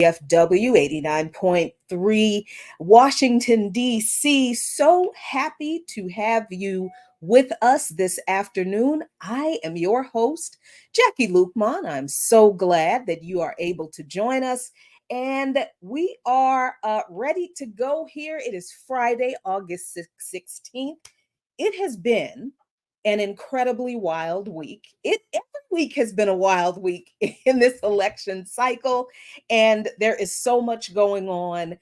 FW 89.3, Washington, D.C. So happy to have you with us this afternoon. I am your host, Jackie Lukman. I'm so glad that you are able to join us. And we are ready to go here. It is Friday, August 16th. It has been an incredibly wild week. Every week has been a wild week in this election cycle, and there is so much going on.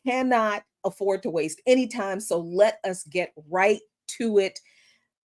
Cannot afford to waste any time, so let us get right to it.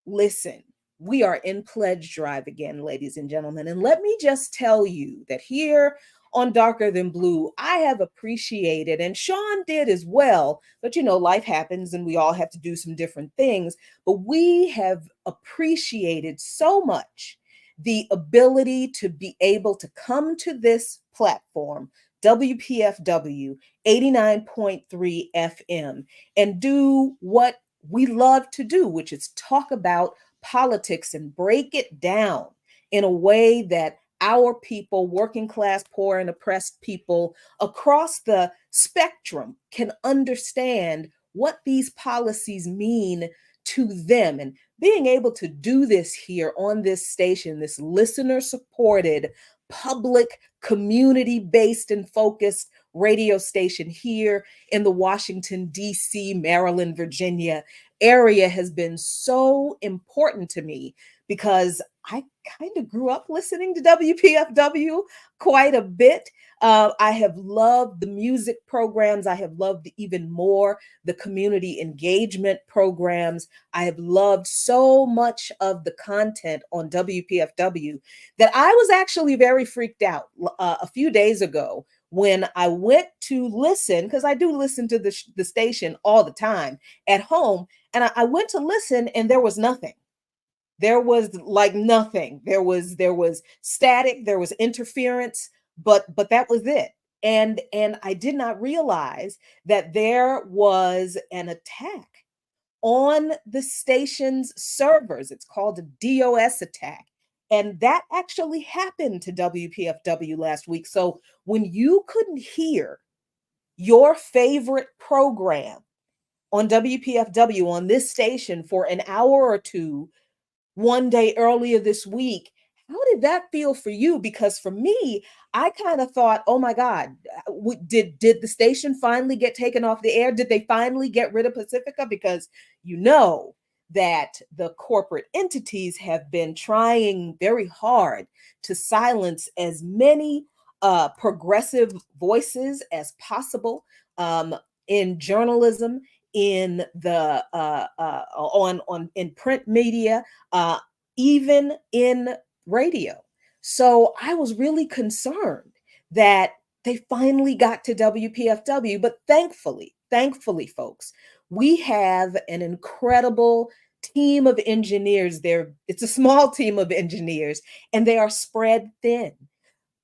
Listen, we are in pledge drive again, ladies and gentlemen. And let me just tell you that here on Darker Than Blue, I have appreciated, and Sean did as well, but life happens and we all have to do some different things. But we have appreciated so much the ability to be able to come to this platform, WPFW 89.3 FM, and do what we love to do, which is talk about politics and break it down in a way that our people, working class, poor, and oppressed people across the spectrum can understand what these policies mean to them. And being able to do this here on this station, this listener supported, public, community based, and focused radio station here in the Washington, D.C., Maryland, Virginia area has been so important to me because I kind of grew up listening to WPFW quite a bit. I have loved the music programs. I have loved even more the community engagement programs. I have loved so much of the content on WPFW that I was actually very freaked out a few days ago when I went to listen, because I do listen to the station all the time at home, and I went to listen and there was nothing. There was like nothing. There was static, there was interference, but that was it. And I did not realize that there was an attack on the station's servers. It's called a DOS attack. And that actually happened to WPFW last week. So when you couldn't hear your favorite program on WPFW on this station for an hour or two one day earlier this week, how did that feel for you? Because for me, I kind of thought, oh my God, did the station finally get taken off the air? Did they finally get rid of Pacifica? Because you know that the corporate entities have been trying very hard to silence as many progressive voices as possible in journalism, in the on in print media, even in radio. So I was really concerned that they finally got to WPFW, but thankfully, folks, we have an incredible team of engineers there. It's a small team of engineers, and they are spread thin.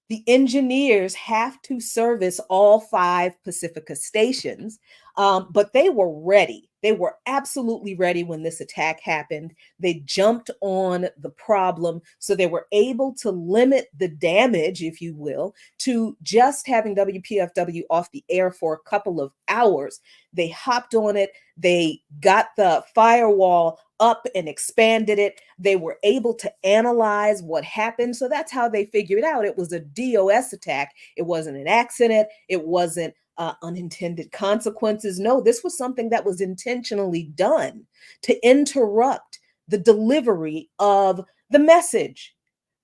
The engineers have to service all 5 Pacifica stations, but they were ready. They were absolutely ready when this attack happened. They jumped on the problem, so they were able to limit the damage, if you will, to just having WPFW off the air for a couple of hours. They hopped on it. They got the firewall up and expanded it. They were able to analyze what happened. So that's how they figured out it was a DOS attack. It wasn't an accident. It wasn't unintended consequences. No, this was something that was intentionally done to interrupt the delivery of the message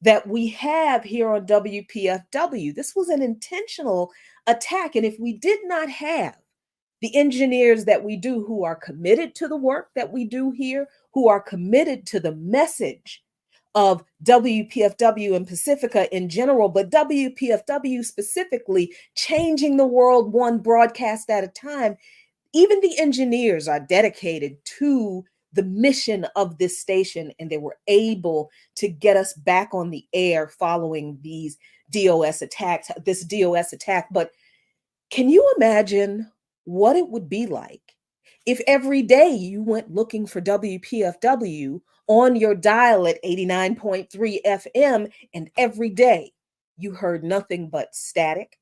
that we have here on WPFW. This was an intentional attack. And if we did not have the engineers that we do who are committed to the work that we do here, who are committed to the message of WPFW and Pacifica in general, but WPFW specifically, changing the world one broadcast at a time. Even the engineers are dedicated to the mission of this station, and they were able to get us back on the air following these DOS attacks, this DOS attack. But can you imagine what it would be like if every day you went looking for WPFW on your dial at 89.3 FM, and every day you heard nothing but static,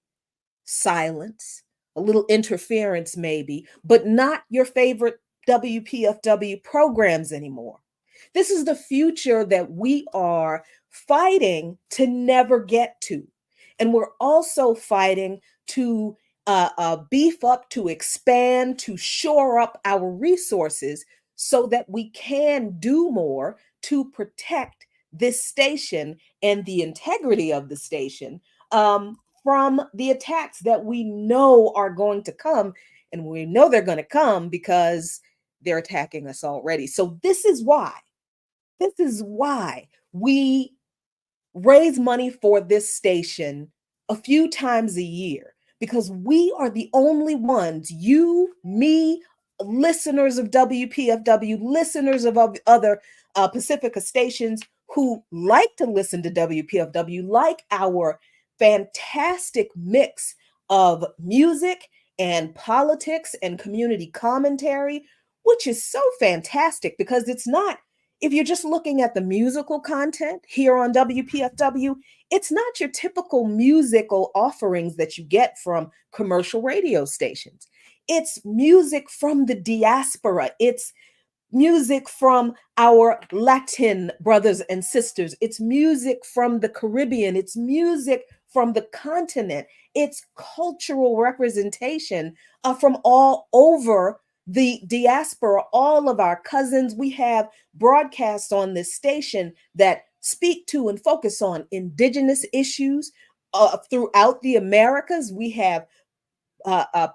silence, a little interference maybe, but not your favorite WPFW programs anymore. This is the future that we are fighting to never get to. And we're also fighting to beef up, to expand, to shore up our resources so that we can do more to protect this station and the integrity of the station from the attacks that we know are going to come. And we know they're going to come because they're attacking us already. So this is why we raise money for this station a few times a year, because we are the only ones, you, me, listeners of WPFW, listeners of other Pacifica stations who like to listen to WPFW, like our fantastic mix of music and politics and community commentary, which is so fantastic because it's not, if you're just looking at the musical content here on WPFW, it's not your typical musical offerings that you get from commercial radio stations. It's music from the diaspora. It's music from our Latin brothers and sisters. It's music from the Caribbean. It's music from the continent. It's cultural representation from all over the diaspora, all of our cousins. We have broadcasts on this station that speak to and focus on indigenous issues throughout the Americas. We have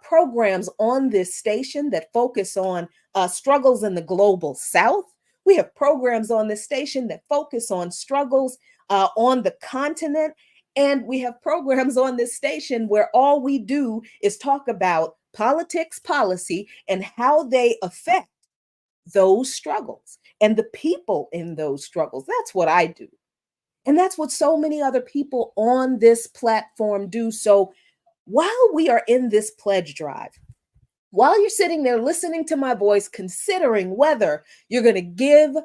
programs on this station that focus on struggles in the global South. We have programs on this station that focus on struggles on the continent. And we have programs on this station where all we do is talk about politics, policy, and how they affect those struggles and the people in those struggles. That's what I do. And that's what so many other people on this platform do. So while we are in this pledge drive, while you're sitting there listening to my voice, considering whether you're going to give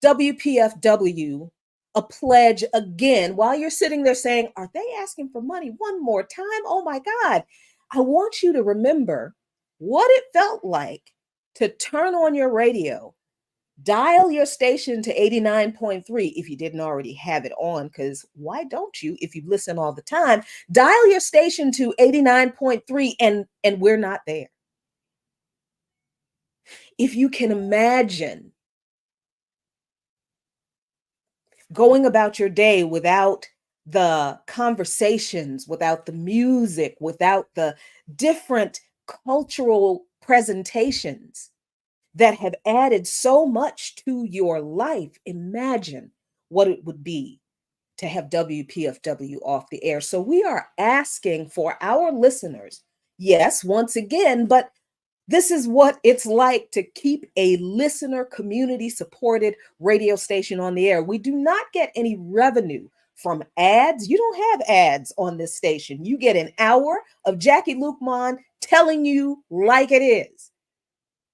WPFW a pledge again, while you're sitting there saying, are they asking for money one more time? Oh my God. I want you to remember what it felt like to turn on your radio, dial your station to 89.3 if you didn't already have it on, because why don't you if you listen all the time? Dial your station to 89.3 and we're not there. If you can imagine going about your day without the conversations, without the music, without the different cultural presentations that have added so much to your life, imagine what it would be to have WPFW off the air. So we are asking for our listeners, yes, once again, but this is what it's like to keep a listener community supported radio station on the air. We do not get any revenue from ads. You don't have ads on this station. You get an hour of Jackie Lukman telling you like it is.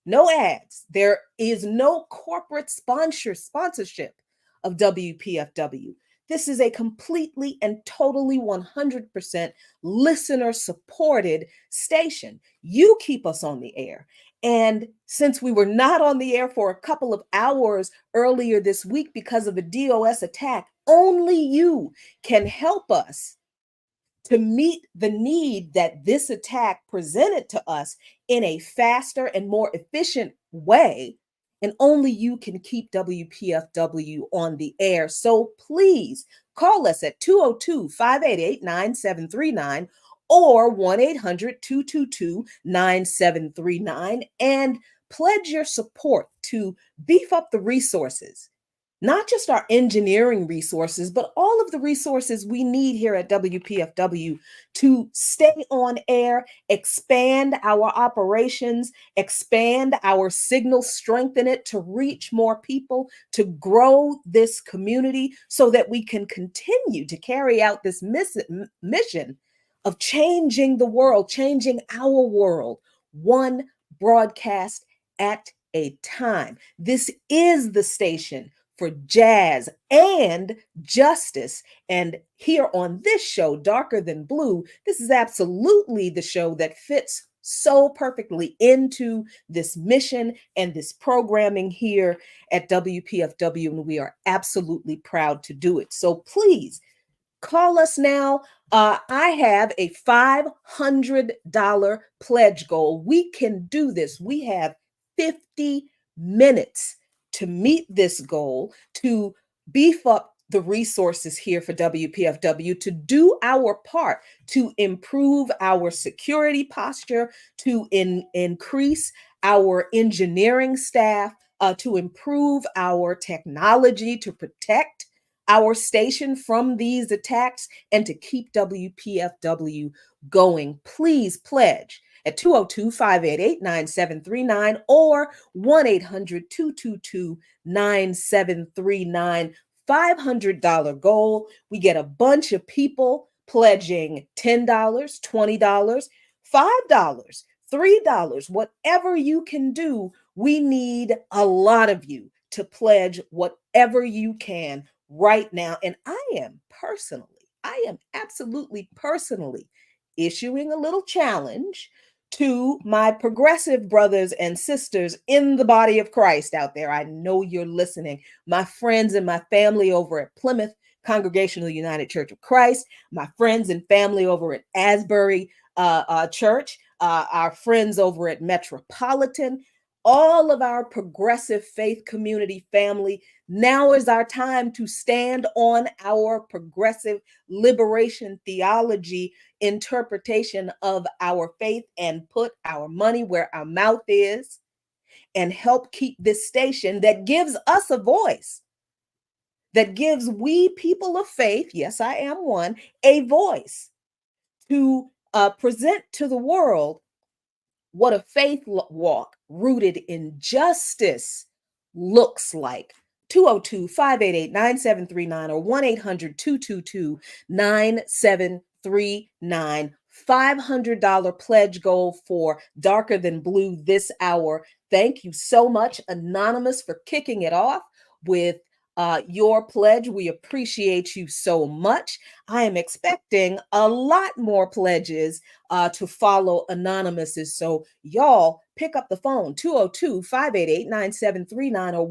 No ads. There is no corporate sponsorship of WPFW. This is a completely and totally 100% listener supported station. You keep us on the air. And since we were not on the air for a couple of hours earlier this week because of a DOS attack, only you can help us to meet the need that this attack presented to us in a faster and more efficient way. And only you can keep WPFW on the air. So please call us at 202-588-9739 or 1-800-222-9739 and pledge your support to beef up the resources, not just our engineering resources, but all of the resources we need here at WPFW to stay on air, expand our operations, expand our signal, strengthen it to reach more people, to grow this community so that we can continue to carry out this mission of changing the world, changing our world, one broadcast at a time. This is the station for jazz and justice. And here on this show, Darker Than Blue, this is absolutely the show that fits so perfectly into this mission and this programming here at WPFW. And we are absolutely proud to do it. So please call us now. I have a $500 pledge goal. We can do this. We have 50 minutes to meet this goal, to beef up the resources here for WPFW, to do our part to improve our security posture, to increase our engineering staff, to improve our technology, to protect our station from these attacks, and to keep WPFW going. Please pledge at 202-588-9739 or 1-800-222-9739. $500 goal. We get a bunch of people pledging $10, $20, $5, $3, whatever you can do. We need a lot of you to pledge whatever you can right now. And I am absolutely personally issuing a little challenge to my progressive brothers and sisters in the body of Christ out there. I know you're listening. My friends and my family over at Plymouth Congregational United Church of Christ, my friends and family over at Asbury Church, our friends over at Metropolitan, all of our progressive faith community family. Now is our time to stand on our progressive liberation theology interpretation of our faith and put our money where our mouth is and help keep this station that gives us a voice, that gives we people of faith, yes, I am one, a voice to present to the world what a faith walk rooted in justice looks like. 202-588-9739 or 1-800-222-9739. $500 pledge goal for Darker Than Blue this hour. Thank you so much, Anonymous, for kicking it off with your pledge. We appreciate you so much. I am expecting a lot more pledges to follow Anonymous's. So y'all pick up the phone, 202-588-9739 or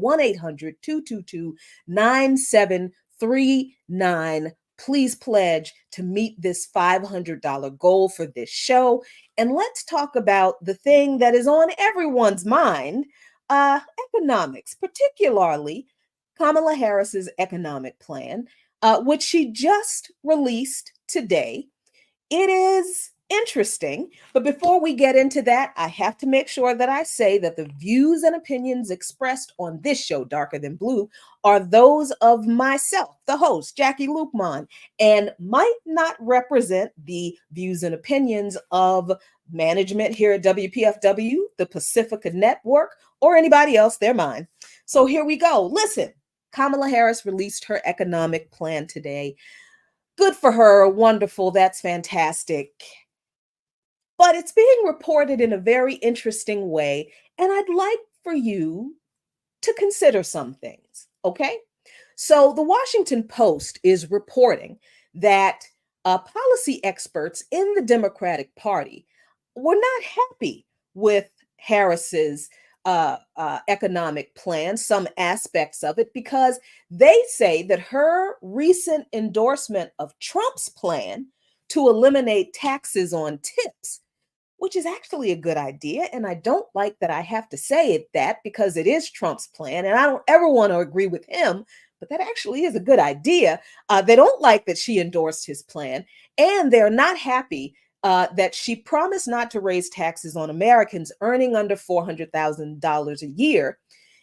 1-800-222-9739. Please pledge to meet this $500 goal for this show. And let's talk about the thing that is on everyone's mind, economics, particularly Kamala Harris's economic plan, which she just released today. It is interesting, but before we get into that, I have to make sure that I say that the views and opinions expressed on this show, Darker Than Blue, are those of myself, the host, Jackie Lukman, and might not represent the views and opinions of management here at WPFW, the Pacifica Network, or anybody else. They're mine. So here we go. Listen, Kamala Harris released her economic plan today. Good for her. Wonderful. That's fantastic. But it's being reported in a very interesting way. And I'd like for you to consider some things. Okay. So the Washington Post is reporting that policy experts in the Democratic Party were not happy with Harris's economic plan, some aspects of it, because they say that her recent endorsement of Trump's plan to eliminate taxes on tips, which is actually a good idea. And I don't like that I have to say it that because it is Trump's plan and I don't ever want to agree with him, but that actually is a good idea. They don't like that she endorsed his plan, and they're not happy that she promised not to raise taxes on Americans earning under $400,000 a year.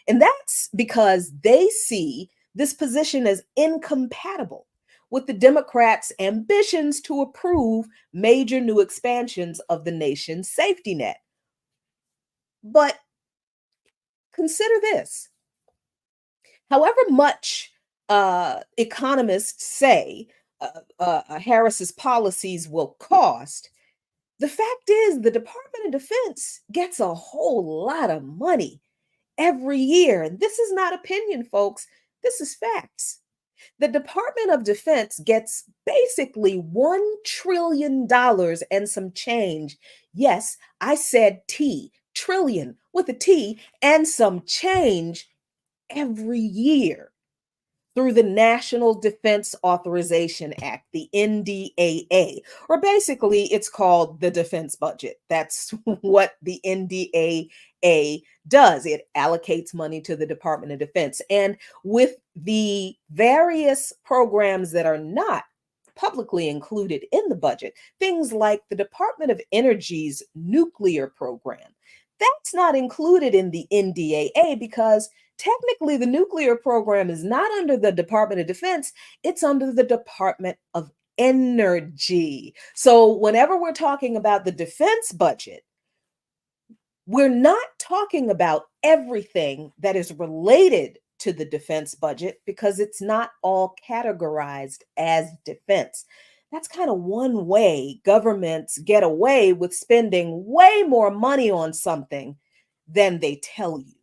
And that's because they see this position as incompatible with the Democrats' ambitions to approve major new expansions of the nation's safety net. But consider this. However much economists say Harris's policies will cost, the fact is the Department of Defense gets a whole lot of money every year. And this is not opinion, folks. This is facts. The Department of Defense gets basically $1 trillion and some change. Yes, I said T, trillion with a T and some change every year through the National Defense Authorization Act, the NDAA, or basically it's called the defense budget. That's what the NDAA does. It allocates money to the Department of Defense. And with the various programs that are not publicly included in the budget, things like the Department of Energy's nuclear program, that's not included in the NDAA because technically the nuclear program is not under the Department of Defense, it's under the Department of Energy. So whenever we're talking about the defense budget, we're not talking about everything that is related to the defense budget because it's not all categorized as defense. That's kind of one way governments get away with spending way more money on something than they tell you.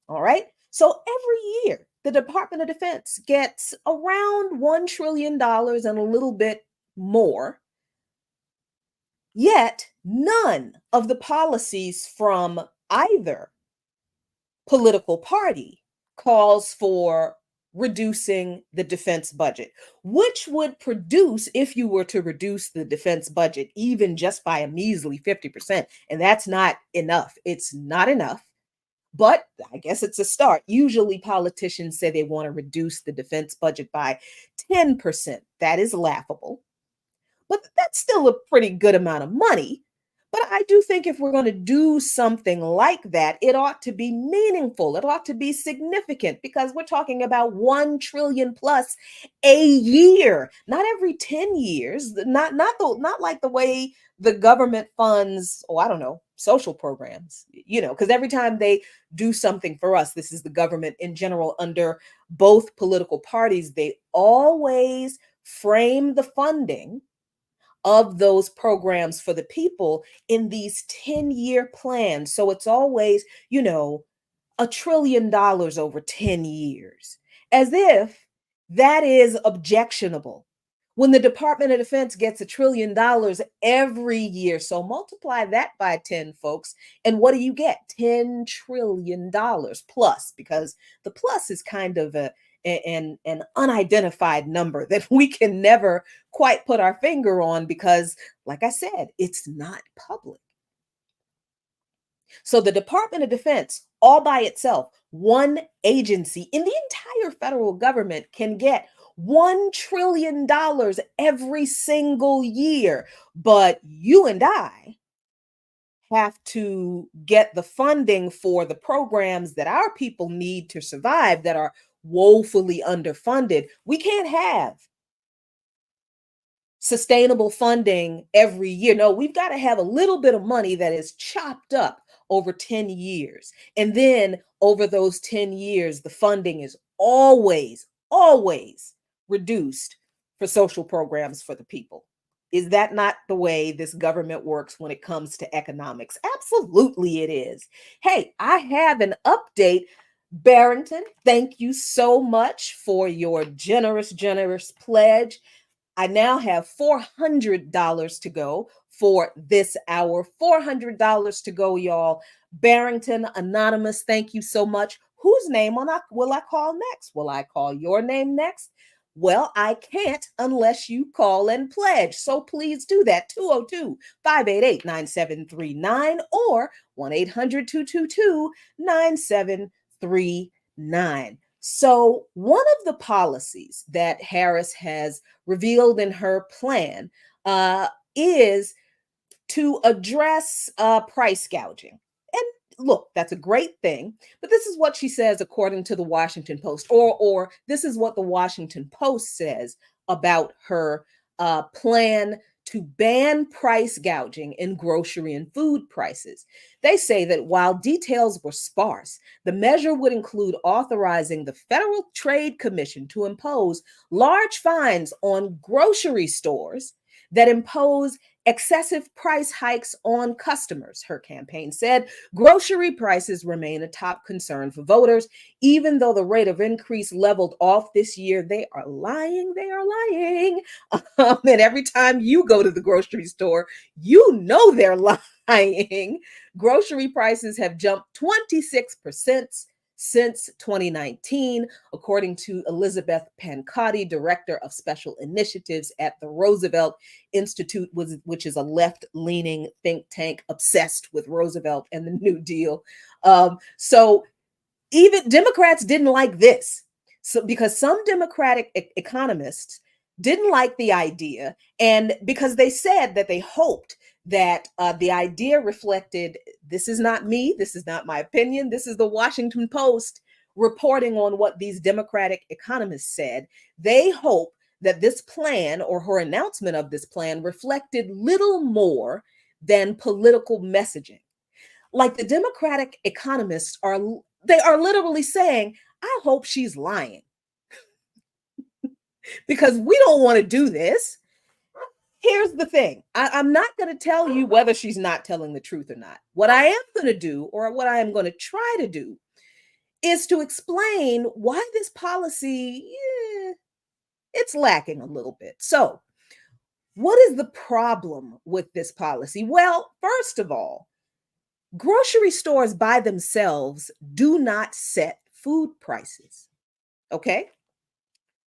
All right. So every year, the Department of Defense gets around $1 trillion and a little bit more. Yet, none of the policies from either political party calls for reducing the defense budget, which would produce, if you were to reduce the defense budget even just by a measly 50%, and that's not enough. It's not enough. But I guess it's a start. Usually politicians say they want to reduce the defense budget by 10%. That is laughable. But that's still a pretty good amount of money. But I do think if we're going to do something like that, it ought to be meaningful. It ought to be significant because we're talking about 1 trillion plus a year, not every 10 years, not like the way the government funds, oh, I don't know, social programs, because every time they do something for us, this is the government in general under both political parties, they always frame the funding of those programs for the people in these 10-year plans. So it's always, $1 trillion over 10 years, as if that is objectionable. When the Department of Defense gets $1 trillion every year, so multiply that by 10, folks, and what do you get? $10 trillion plus, because the plus is kind of an unidentified number that we can never quite put our finger on because, like I said, it's not public. So the Department of Defense, all by itself, one agency in the entire federal government can get $1 trillion every single year. But you and I have to get the funding for the programs that our people need to survive that are woefully underfunded. We can't have sustainable funding every year. No, we've got to have a little bit of money that is chopped up over 10 years. And then over those 10 years, the funding is always reduced for social programs for the people. Is that not the way this government works when it comes to economics? Absolutely it is. Hey, I have an update. Barrington, thank you so much for your generous pledge. I now have $400 to go for this hour. $400 to go, y'all. Barrington Anonymous, thank you so much. Whose name will I call next? Will I call your name next? Well, I can't unless you call and pledge. So please do that. 202-588-9739 or 1-800-222-9739. So one of the policies that Harris has revealed in her plan is to address price gouging. And look, that's a great thing, but this is what she says according to the Washington Post, or this is what the Washington Post says about her plan to ban price gouging in grocery and food prices. They say that while details were sparse, the measure would include authorizing the Federal Trade Commission to impose large fines on grocery stores that impose excessive price hikes on customers, her campaign said. Grocery prices remain a top concern for voters. Even though the rate of increase leveled off this year, they are lying. They are lying. And every time you go to the grocery store, you know they're lying. Grocery prices have jumped 26% since 2019, according to Elizabeth Pancotti, Director of Special Initiatives at the Roosevelt Institute, which is a left-leaning think tank obsessed with Roosevelt and the New Deal. So even Democrats didn't like this. So because some Democratic economists didn't like the idea, and because they said that they hoped that the idea reflected, this is not me, this is not my opinion, this is the Washington Post reporting on what these Democratic economists said. They hope that this plan, or her announcement of this plan, reflected little more than political messaging. Like, the Democratic economists are literally saying, I hope she's lying because we don't want to do this. Here's the thing. I'm not going to tell you whether she's not telling the truth or not. What I am going to do, or what I am going to try to do, is to explain why this policy, it's lacking a little bit. So, what is the problem with this policy? Well, first of all, grocery stores by themselves do not set food prices. Okay?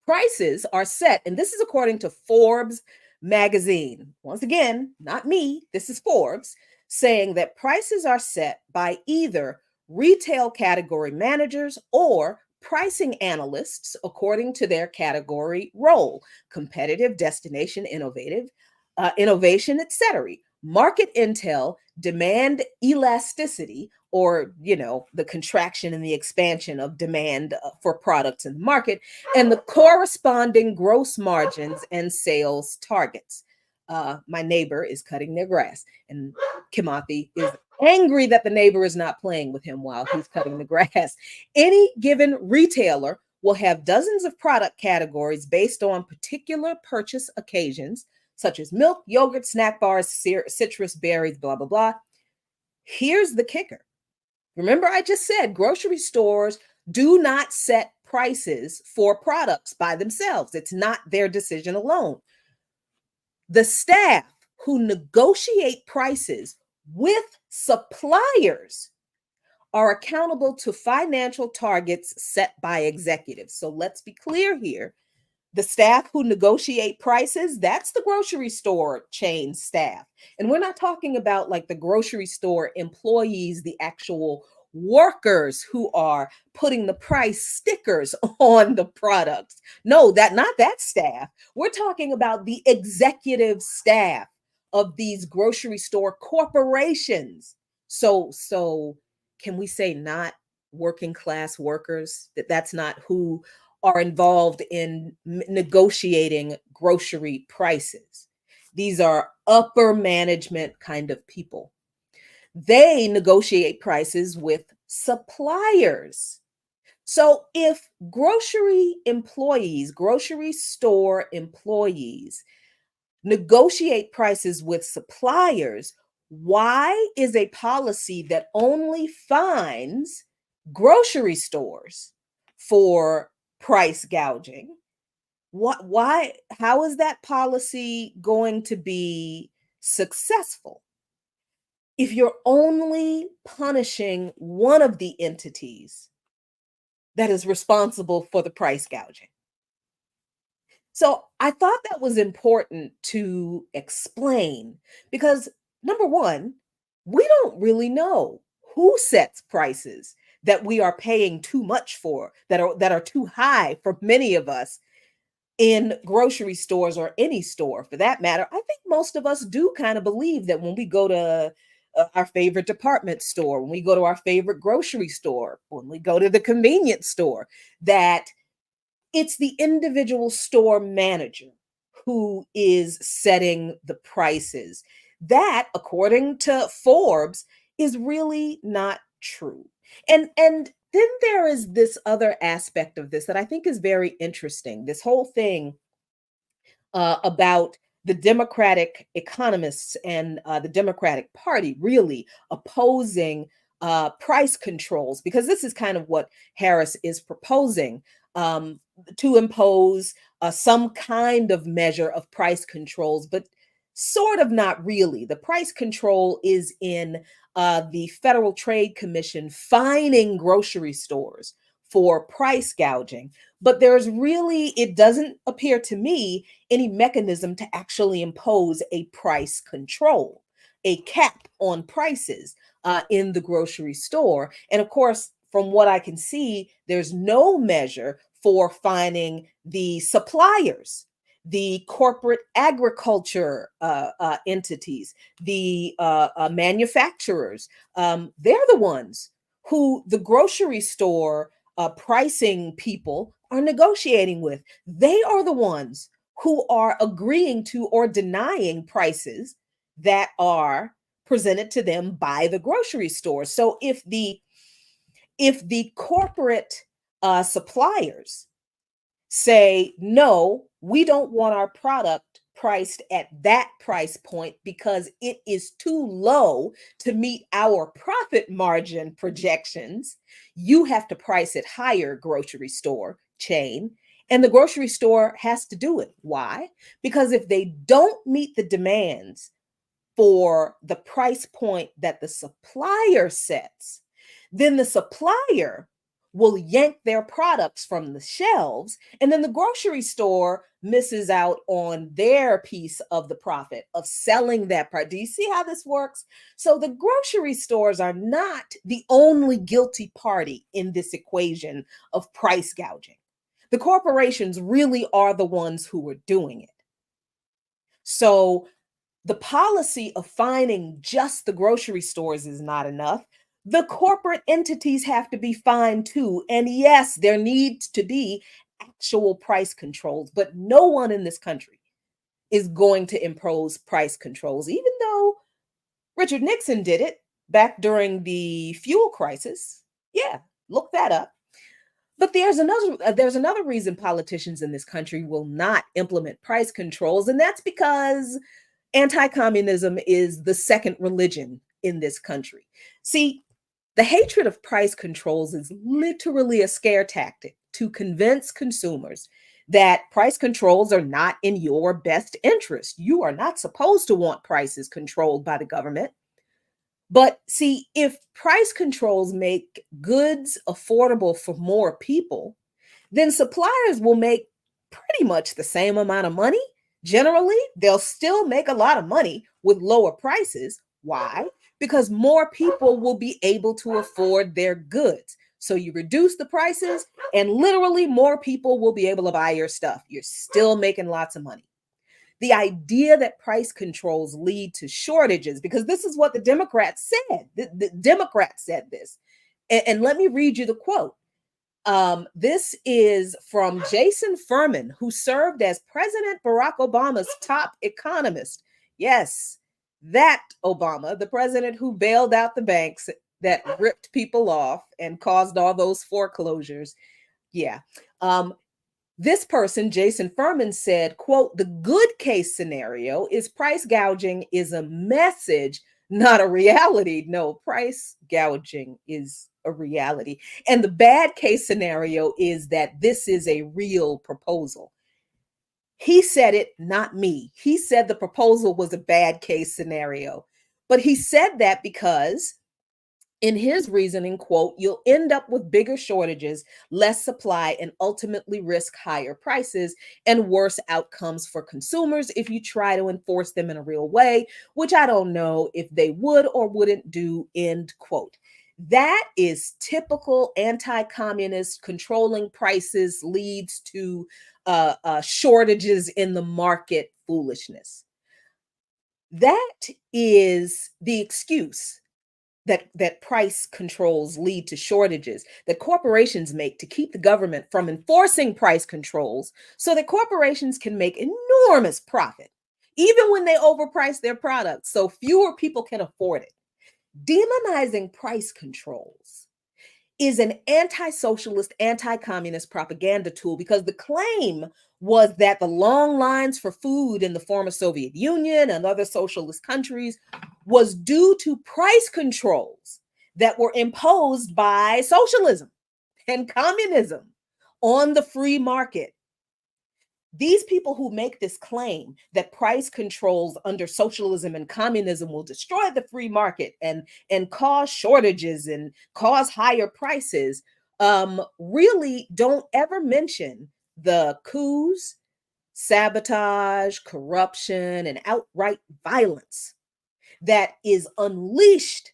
Prices are set, and this is according to Forbes magazine. Once again, not me, this is Forbes, saying that prices are set by either retail category managers or pricing analysts according to their category role: competitive, destination, innovation, etc. Market intel, demand elasticity, or the contraction and the expansion of demand for products in the market, and the corresponding gross margins and sales targets. My neighbor is cutting their grass, and Kimathi is angry that the neighbor is not playing with him while he's cutting the grass. Any given retailer will have dozens of product categories based on particular purchase occasions, such as milk, yogurt, snack bars, citrus, berries, blah, blah, blah. Here's the kicker. Remember, I just said grocery stores do not set prices for products by themselves. It's not their decision alone. The staff who negotiate prices with suppliers are accountable to financial targets set by executives. So let's be clear here. The staff who negotiate prices, that's the grocery store chain staff. And we're not talking about like the grocery store employees, the actual workers who are putting the price stickers on the products. No, not that staff. We're talking about the executive staff of these grocery store corporations. So can we say not working class workers? That's not who are involved in negotiating grocery prices. These are upper management kind of people. They negotiate prices with suppliers. So if grocery store employees negotiate prices with suppliers, why is a policy that only fines grocery stores for price gouging? Why, how is that policy going to be successful if you're only punishing one of the entities that is responsible for the price gouging? So I thought that was important to explain because, number one, we don't really know who sets prices that we are paying too much for, that are too high for many of us in grocery stores, or any store for that matter. I think most of us do kind of believe that when we go to our favorite department store, when we go to our favorite grocery store, when we go to the convenience store, that it's the individual store manager who is setting the prices. That, according to Forbes, is really not true. And then there is this other aspect of this that I think is very interesting. This whole thing about the Democratic economists and the Democratic Party really opposing price controls, because this is kind of what Harris is proposing, um, to impose some kind of measure of price controls, but sort of not really. The price control is in the Federal Trade Commission fining grocery stores for price gouging. But there's really, it doesn't appear to me, any mechanism to actually impose a price control, a cap on prices in the grocery store. And of course, from what I can see, there's no measure for fining the suppliers, the corporate agriculture entities, the manufacturers. They're the ones who the grocery store pricing people are negotiating with. They are the ones who are agreeing to or denying prices that are presented to them by the grocery store. So if the corporate suppliers say, no, we don't want our product priced at that price point because it is too low to meet our profit margin projections, you have to price it higher, grocery store chain. And the grocery store has to do it. Why? Because if they don't meet the demands for the price point that the supplier sets, then the supplier will yank their products from the shelves, and then the grocery store misses out on their piece of the profit of selling that product. Do you see how this works? So the grocery stores are not the only guilty party in this equation of price gouging. The corporations really are the ones who are doing it. So the policy of fining just the grocery stores is not enough. The corporate entities have to be fined too. And yes, there needs to be actual price controls, but no one in this country is going to impose price controls, even though Richard Nixon did it back during the fuel crisis. Yeah, look that up. But there's another reason politicians in this country will not implement price controls, and that's because anti-communism is the second religion in this country. See, the hatred of price controls is literally a scare tactic to convince consumers that price controls are not in your best interest. You are not supposed to want prices controlled by the government. But see, if price controls make goods affordable for more people, then suppliers will make pretty much the same amount of money. Generally, they'll still make a lot of money with lower prices. Why? Because more people will be able to afford their goods. So you reduce the prices, and literally more people will be able to buy your stuff. You're still making lots of money. The idea that price controls lead to shortages, because this is what the Democrats said. The Democrats said this. And let me read you the quote. This is from Jason Furman, who served as President Barack Obama's top economist. Yes, that Obama, the president who bailed out the banks that ripped people off and caused all those foreclosures. Yeah. This person, Jason Furman, said, quote, the good case scenario is price gouging is a message, not a reality. No, price gouging is a reality. And the bad case scenario is that this is a real proposal. He said it, not me. He said the proposal was a bad case scenario. But he said that because in his reasoning, quote, you'll end up with bigger shortages, less supply, and ultimately risk higher prices and worse outcomes for consumers if you try to enforce them in a real way, which I don't know if they would or wouldn't do, end quote. That is typical anti-communist. Controlling prices leads to shortages in the market foolishness. That is the excuse that price controls lead to shortages that corporations make to keep the government from enforcing price controls so that corporations can make enormous profit, even when they overprice their products so fewer people can afford it. Demonizing price controls is an anti-socialist, anti-communist propaganda tool because the claim was that the long lines for food in the former Soviet Union and other socialist countries was due to price controls that were imposed by socialism and communism on the free market. These people who make this claim that price controls under socialism and communism will destroy the free market and cause shortages and cause higher prices really don't ever mention the coups, sabotage, corruption, and outright violence that is unleashed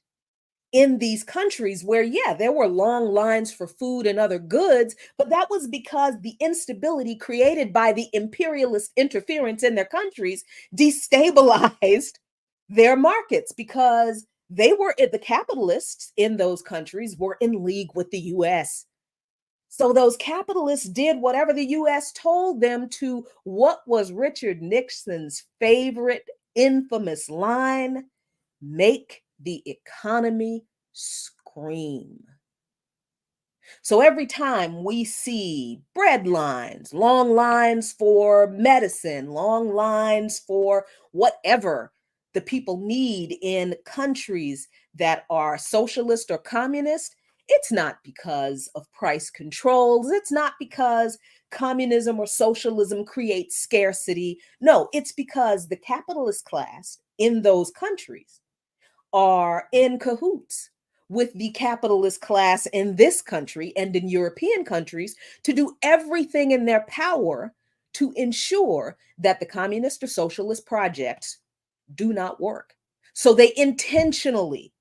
in these countries where, yeah, there were long lines for food and other goods, but that was because the instability created by the imperialist interference in their countries destabilized their markets because the capitalists in those countries were in league with the US. So those capitalists did whatever the US told them to. What was Richard Nixon's favorite infamous line? Make the economy scream. So every time we see bread lines, long lines for medicine, long lines for whatever the people need in countries that are socialist or communist, it's not because of price controls. It's not because communism or socialism creates scarcity. No, it's because the capitalist class in those countries are in cahoots with the capitalist class in this country and in European countries to do everything in their power to ensure that the communist or socialist projects do not work. So they intentionally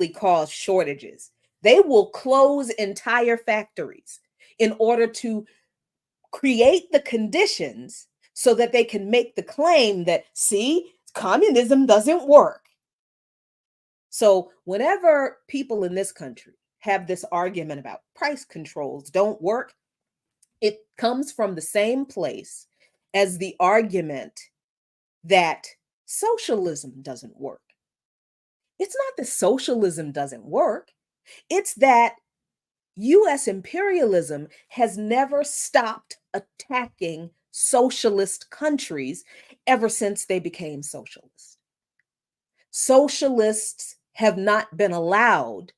cause shortages. They will close entire factories in order to create the conditions so that they can make the claim that, see, communism doesn't work. So, whenever people in this country have this argument about price controls don't work, it comes from the same place as the argument that socialism doesn't work. It's not that socialism doesn't work, it's that US imperialism has never stopped attacking socialist countries ever since they became socialist. Socialists have not been allowed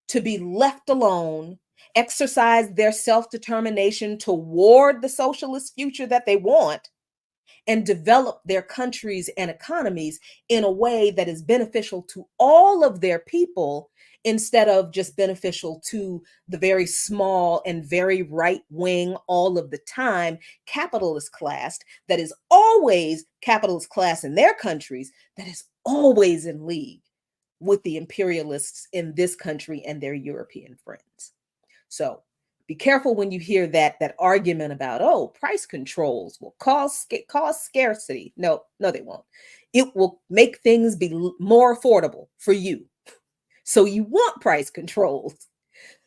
to be left alone, exercise their self determination toward the socialist future that they want, and develop their countries and economies in a way that is beneficial to all of their people instead of just beneficial to the very small and very right wing, all of the time capitalist class that is always capitalist class in their countries, that is always in league with the imperialists in this country and their European friends. So be careful when you hear that argument about, oh, price controls will cause scarcity. No, they won't. It will make things be more affordable for you. So you want price controls.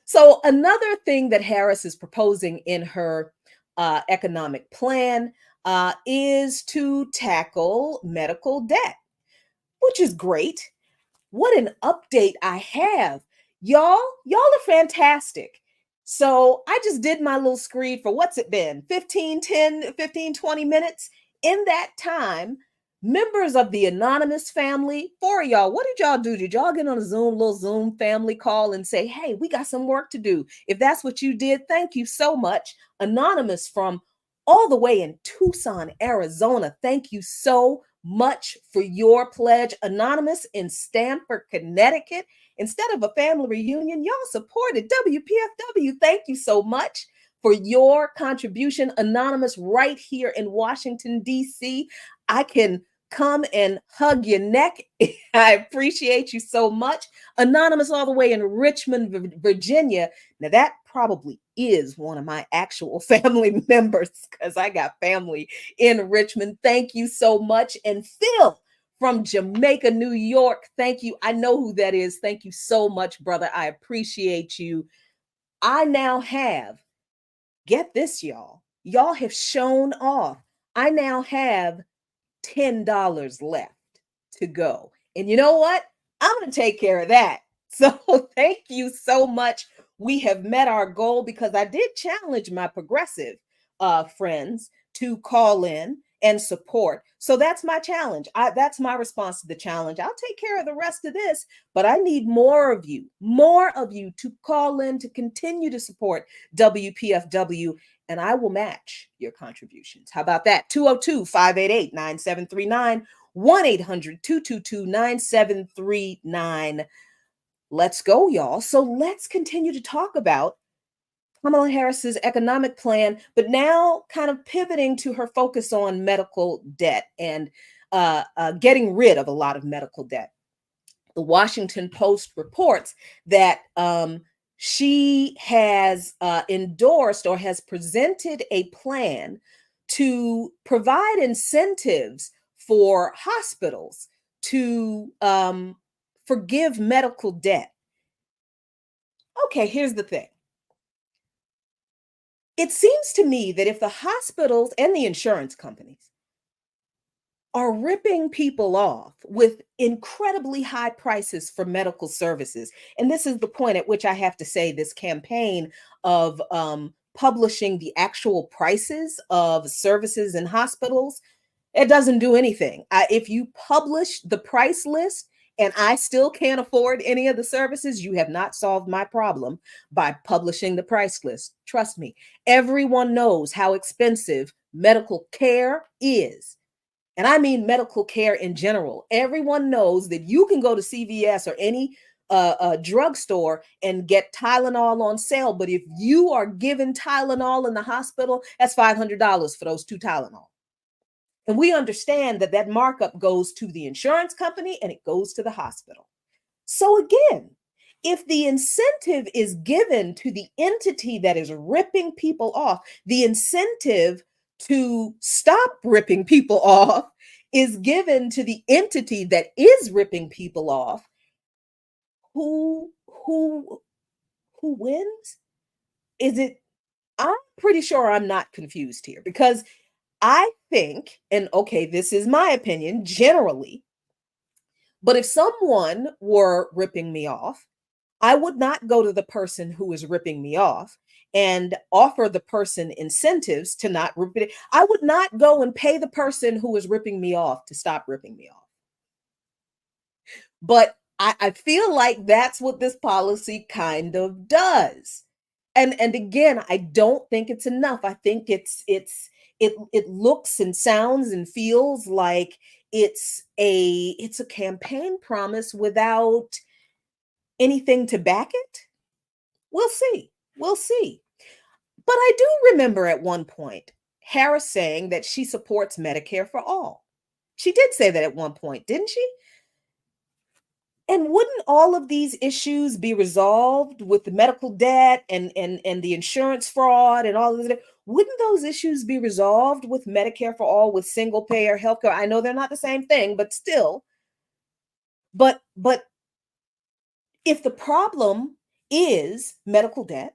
So another thing that Harris is proposing in her economic plan is to tackle medical debt, which is great. What an update I have. Y'all are fantastic. So I just did my little screed for what's it been? 15, 20 minutes. In that time, members of the anonymous family, four of y'all, what did y'all do? Did y'all get on a little Zoom family call and say, hey, we got some work to do? If that's what you did, thank you so much. Anonymous from all the way in Tucson, Arizona, thank you so much for your pledge. Anonymous in Stamford, Connecticut, instead of a family reunion, y'all supported WPFW. Thank you so much for your contribution. Anonymous right here in Washington, D.C. I can come and hug your neck. I appreciate you so much. Anonymous all the way in Richmond, Virginia. Now that probably is one of my actual family members because I got family in Richmond. Thank you so much. And Phil from Jamaica, New York, thank you. I know who that is. Thank you so much, brother. I appreciate you. I now have, get this, y'all. Y'all have shown off. I now have $10 left to go. And you know what? I'm going to take care of that. So thank you so much. We have met our goal because I did challenge my progressive friends to call in and support. So that's my challenge. That's my response to the challenge. I'll take care of the rest of this, but I need more of you to call in to continue to support WPFW, and I will match your contributions. How about that? 202-588-9739, 1-800-222-9739. Let's go, y'all. So let's continue to talk about Kamala Harris's economic plan, but now kind of pivoting to her focus on medical debt and getting rid of a lot of medical debt. The Washington Post reports that she has endorsed or has presented a plan to provide incentives for hospitals to forgive medical debt. Okay, here's the thing. It seems to me that if the hospitals and the insurance companies are ripping people off with incredibly high prices for medical services, and this is the point at which I have to say this campaign of publishing the actual prices of services in hospitals, it doesn't do anything. If you publish the price list and I still can't afford any of the services, you have not solved my problem by publishing the price list. Trust me, everyone knows how expensive medical care is. And I mean medical care in general. Everyone knows that you can go to CVS or any drugstore and get Tylenol on sale. But if you are given Tylenol in the hospital, that's $500 for those two Tylenol. And we understand that that markup goes to the insurance company and it goes to the hospital. So again, if the incentive is given to the entity that is ripping people off, the incentive to stop ripping people off is given to the entity that is ripping people off, who who who wins? Is it I'm pretty sure I'm not confused here because I think, and okay, this is my opinion generally, but if someone were ripping me off, I would not go to the person who is ripping me off and offer the person incentives to not rip it. I would not go and pay the person who is ripping me off to stop ripping me off. But I feel like that's what this policy kind of does. And again, I don't think it's enough. I think it looks and sounds and feels like it's a campaign promise without anything to back it. We'll see. We'll see. But I do remember at one point Harris saying that she supports Medicare for all. She did say that at one point, didn't she? And wouldn't all of these issues be resolved with the medical debt and the insurance fraud and all of that? Wouldn't those issues be resolved with Medicare for all, with single payer healthcare? I know they're not the same thing, but still. But if the problem is medical debt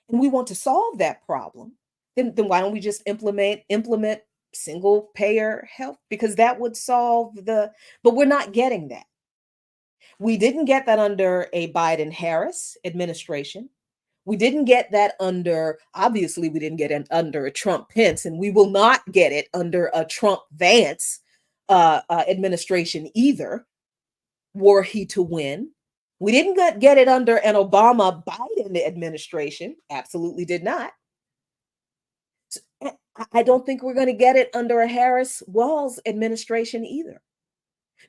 and we want to solve that problem, then why don't we just implement single payer health? Because that would solve but we're not getting that. We didn't get that under a Biden Harris administration. We didn't get that obviously, we didn't get it under a Trump Pence, and we will not get it under a Trump Vance administration either, were he to win. We didn't get it under an Obama Biden administration. Absolutely did not. So, I don't think we're going to get it under a Harris Walz administration either.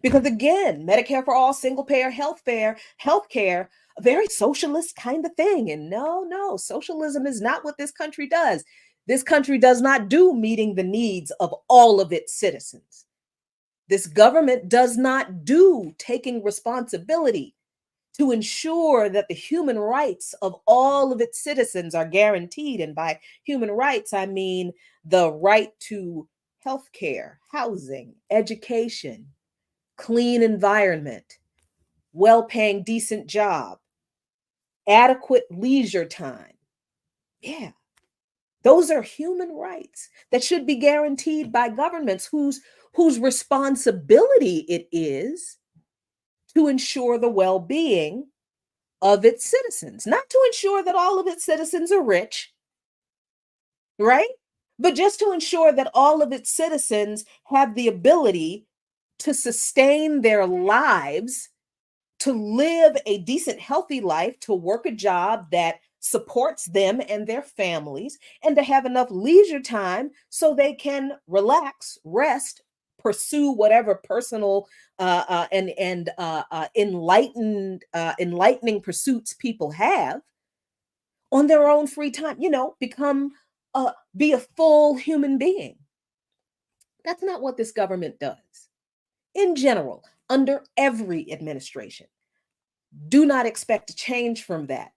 Because again, Medicare for all, single payer healthcare, a very socialist kind of thing. And no, socialism is not what this country does. This country does not do meeting the needs of all of its citizens. This government does not do taking responsibility to ensure that the human rights of all of its citizens are guaranteed. And by human rights, I mean the right to healthcare, housing, education, clean environment, well-paying, decent job, adequate leisure time. Yeah, those are human rights that should be guaranteed by governments whose responsibility it is to ensure the well-being of its citizens, not to ensure that all of its citizens are rich, right? but just to ensure that all of its citizens have the ability to sustain their lives, to live a decent, healthy life, to work a job that supports them and their families, and to have enough leisure time so they can relax, rest, pursue whatever personal enlightening pursuits people have on their own free time. Become be a full human being. That's not what this government does. In general, under every administration, do not expect a change from that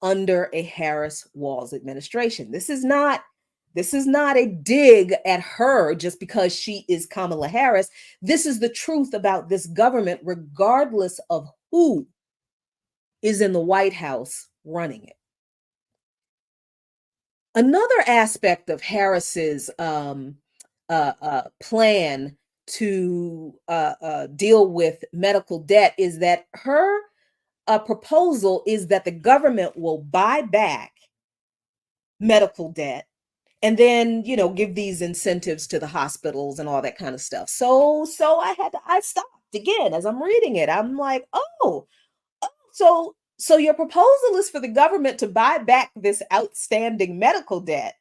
under a Harris-Walz administration. This is not a dig at her just because she is Kamala Harris. This is the truth about this government, regardless of who is in the White House running it. Another aspect of Harris's plan to deal with medical debt is that her proposal is that the government will buy back medical debt and then give these incentives to the hospitals and all that kind of stuff. So I stopped again as I'm reading it. I'm like, oh, so your proposal is for the government to buy back this outstanding medical debt,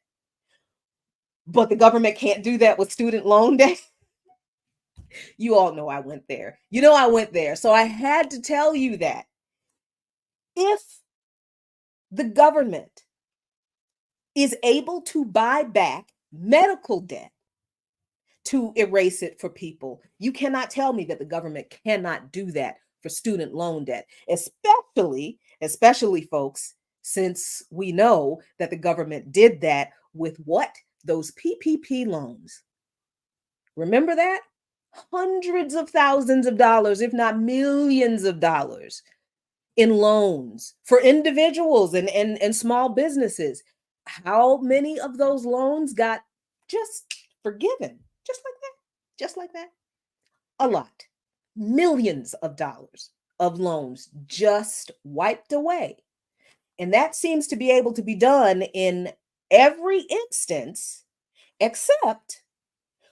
but the government can't do that with student loan debt. You all know I went there. I went there. So I had to tell you that if the government is able to buy back medical debt to erase it for people, you cannot tell me that the government cannot do that for student loan debt, especially folks, since we know that the government did that with what? Those PPP loans. Remember that? Hundreds of thousands of dollars, if not millions of dollars in loans for individuals and small businesses. How many of those loans got just forgiven? Just like that. A lot. Millions of dollars of loans just wiped away. And that seems to be able to be done in every instance, except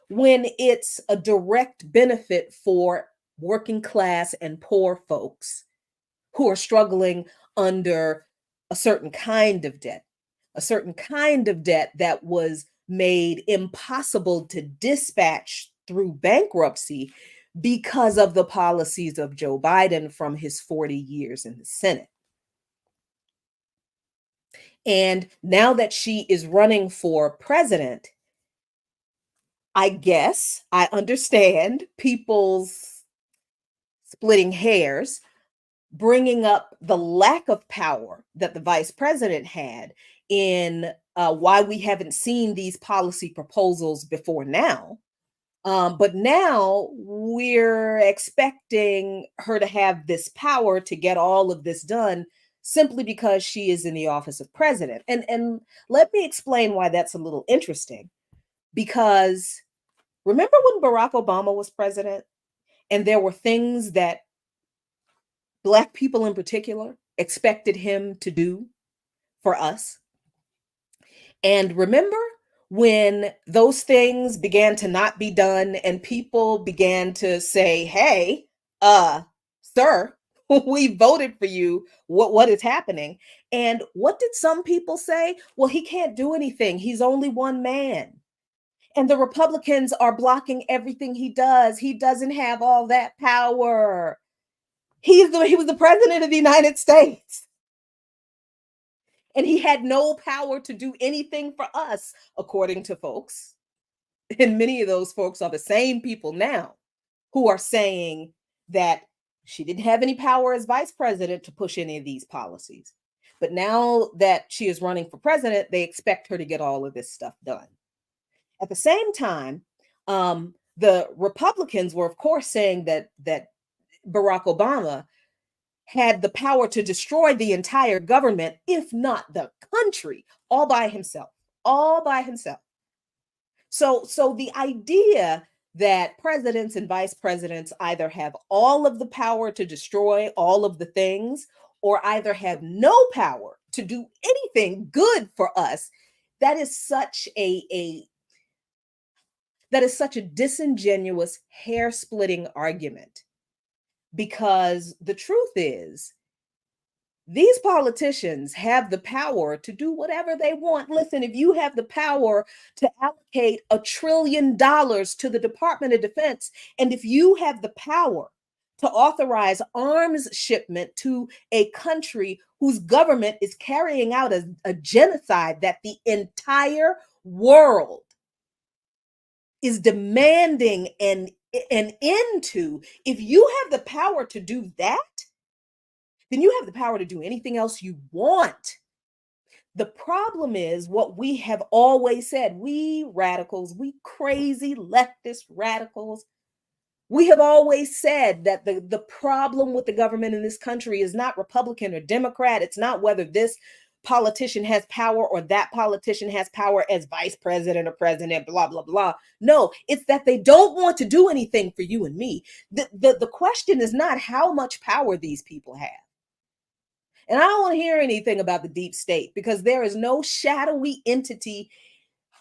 when it's a direct benefit for working class and poor folks who are struggling under a certain kind of debt, that was made impossible to dispatch through bankruptcy because of the policies of Joe Biden from his 40 years in the Senate. And now that she is running for president, I guess I understand people's splitting hairs, bringing up the lack of power that the vice president had in why we haven't seen these policy proposals before now. But now we're expecting her to have this power to get all of this done simply because she is in the office of president. And let me explain why that's a little interesting. Because remember when Barack Obama was president and there were things that Black people in particular expected him to do for us? And remember when those things began to not be done and people began to say, hey, sir, we voted for you. What is happening? And what did some people say? Well, he can't do anything. He's only one man. And the Republicans are blocking everything he does. He doesn't have all that power. He was the president of the United States. And he had no power to do anything for us, according to folks. And many of those folks are the same people now who are saying that she didn't have any power as vice president to push any of these policies. But now that she is running for president, they expect her to get all of this stuff done. At the same time, the Republicans were, of course, saying that Barack Obama had the power to destroy the entire government, if not the country, all by himself. So the idea that presidents and vice presidents either have all of the power to destroy all of the things or either have no power to do anything good for us That is such a that is such a disingenuous, hair-splitting argument, because the truth is these politicians have the power to do whatever they want. Listen, if you have the power to allocate $1 trillion to the Department of Defense, and if you have the power to authorize arms shipment to a country whose government is carrying out a genocide that the entire world is demanding an end to, if you have the power to do that, then you have the power to do anything else you want. The problem is what we have always said, we radicals, we crazy leftist radicals, we have always said that the problem with the government in this country is not Republican or Democrat. It's not whether this politician has power or that politician has power as vice president or president, blah, blah, blah. No, it's that they don't want to do anything for you and me. The question is not how much power these people have. And I don't want to hear anything about the deep state, because there is no shadowy entity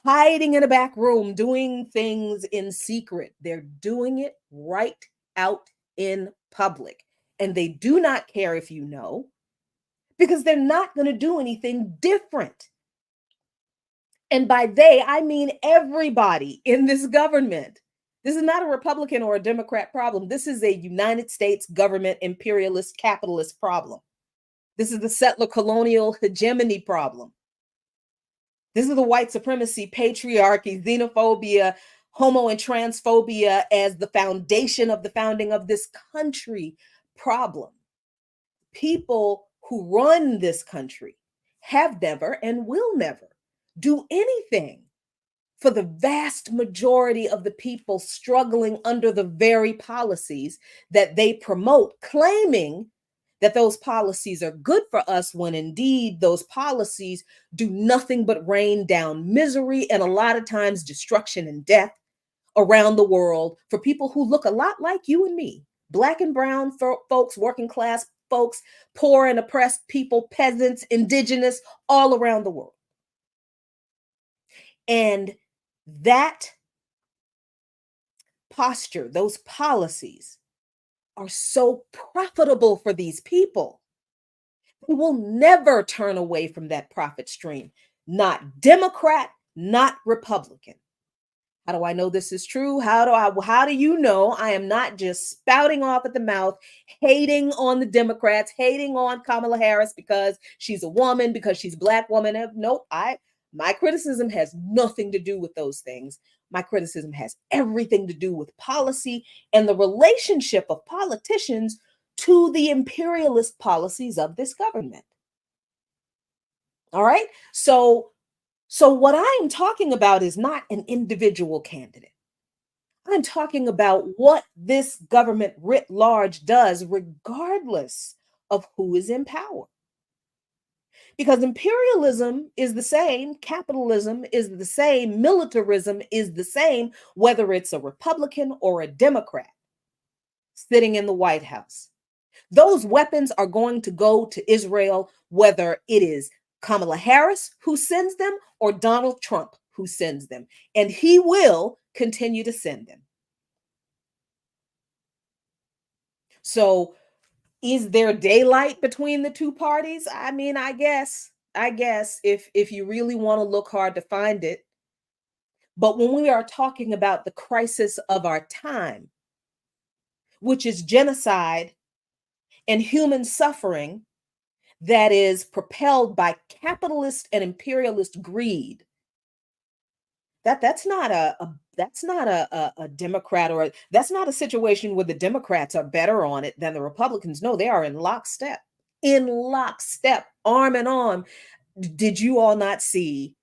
hiding in a back room doing things in secret. They're doing it right out in public. And they do not care if you know, because they're not going to do anything different. And by they, I mean everybody in this government. This is not a Republican or a Democrat problem. This is a United States government imperialist capitalist problem. This is the settler colonial hegemony problem. This is the white supremacy, patriarchy, xenophobia, homo and transphobia as the foundation of the founding of this country problem. People who run this country have never and will never do anything for the vast majority of the people struggling under the very policies that they promote, claiming that those policies are good for us, when indeed those policies do nothing but rain down misery and a lot of times destruction and death around the world for people who look a lot like you and me, Black and brown folks, working class folks, poor and oppressed people, peasants, indigenous, all around the world. And that posture, those policies are so profitable for these people. They will never turn away from that profit stream. Not Democrat, not Republican. How do I know this is true? How do you know I am not just spouting off at the mouth, hating on the Democrats, hating on Kamala Harris because she's a woman, because she's a Black woman? Nope, my criticism has nothing to do with those things. My criticism has everything to do with policy and the relationship of politicians to the imperialist policies of this government. All right? So what I'm talking about is not an individual candidate. I'm talking about what this government writ large does, regardless of who is in power. Because imperialism is the same, capitalism is the same, militarism is the same, whether it's a Republican or a Democrat sitting in the White House. Those weapons are going to go to Israel, whether it is Kamala Harris who sends them or Donald Trump who sends them. And he will continue to send them. So is there daylight between the two parties? I mean, I guess if you really want to look hard to find it. But when we are talking about the crisis of our time, which is genocide and human suffering that is propelled by capitalist and imperialist greed, that's not a Democrat, or that's not a situation where the Democrats are better on it than the Republicans. No, they are in lockstep, arm in arm. Did you all not see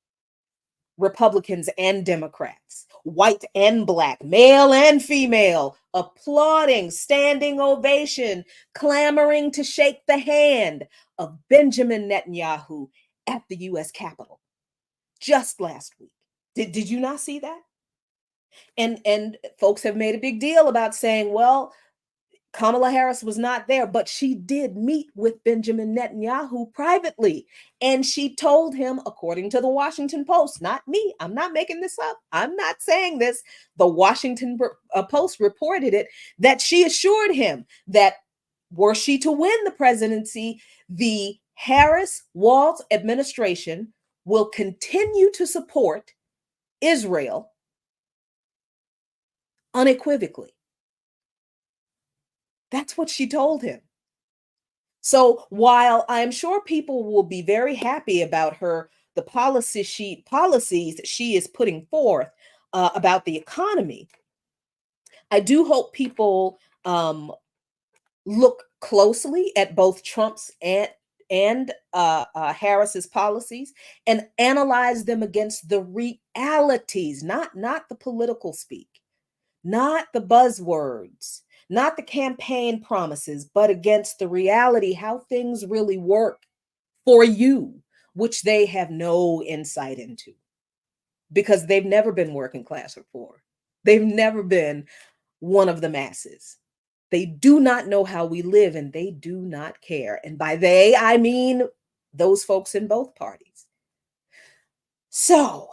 Republicans and Democrats, white and Black, male and female, applauding, standing ovation, clamoring to shake the hand of Benjamin Netanyahu at the US Capitol just last week? Did you not see that? And folks have made a big deal about saying, well, Kamala Harris was not there, but she did meet with Benjamin Netanyahu privately. And she told him, according to the Washington Post, not me, I'm not making this up, I'm not saying this, the Washington Post reported it, that she assured him that were she to win the presidency, the Harris-Walz administration will continue to support Israel unequivocally. That's what she told him. So while I'm sure people will be very happy about the policies she is putting forth about the economy, I do hope people look closely at both Trump's and Harris's policies and analyze them against the realities, not the political speak, not the buzzwords, not the campaign promises, but against the reality, how things really work for you, which they have no insight into because they've never been working class or poor. They've never been one of the masses. They do not know how we live and they do not care. And by they, I mean those folks in both parties. So,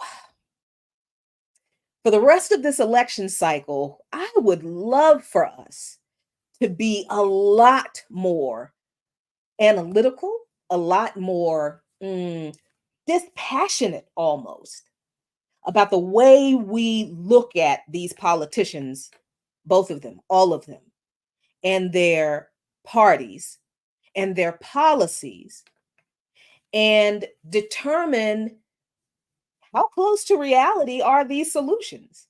for the rest of this election cycle, I would love for us to be a lot more analytical, a lot more dispassionate almost about the way we look at these politicians, both of them, all of them, and their parties and their policies, and determine how close to reality are these solutions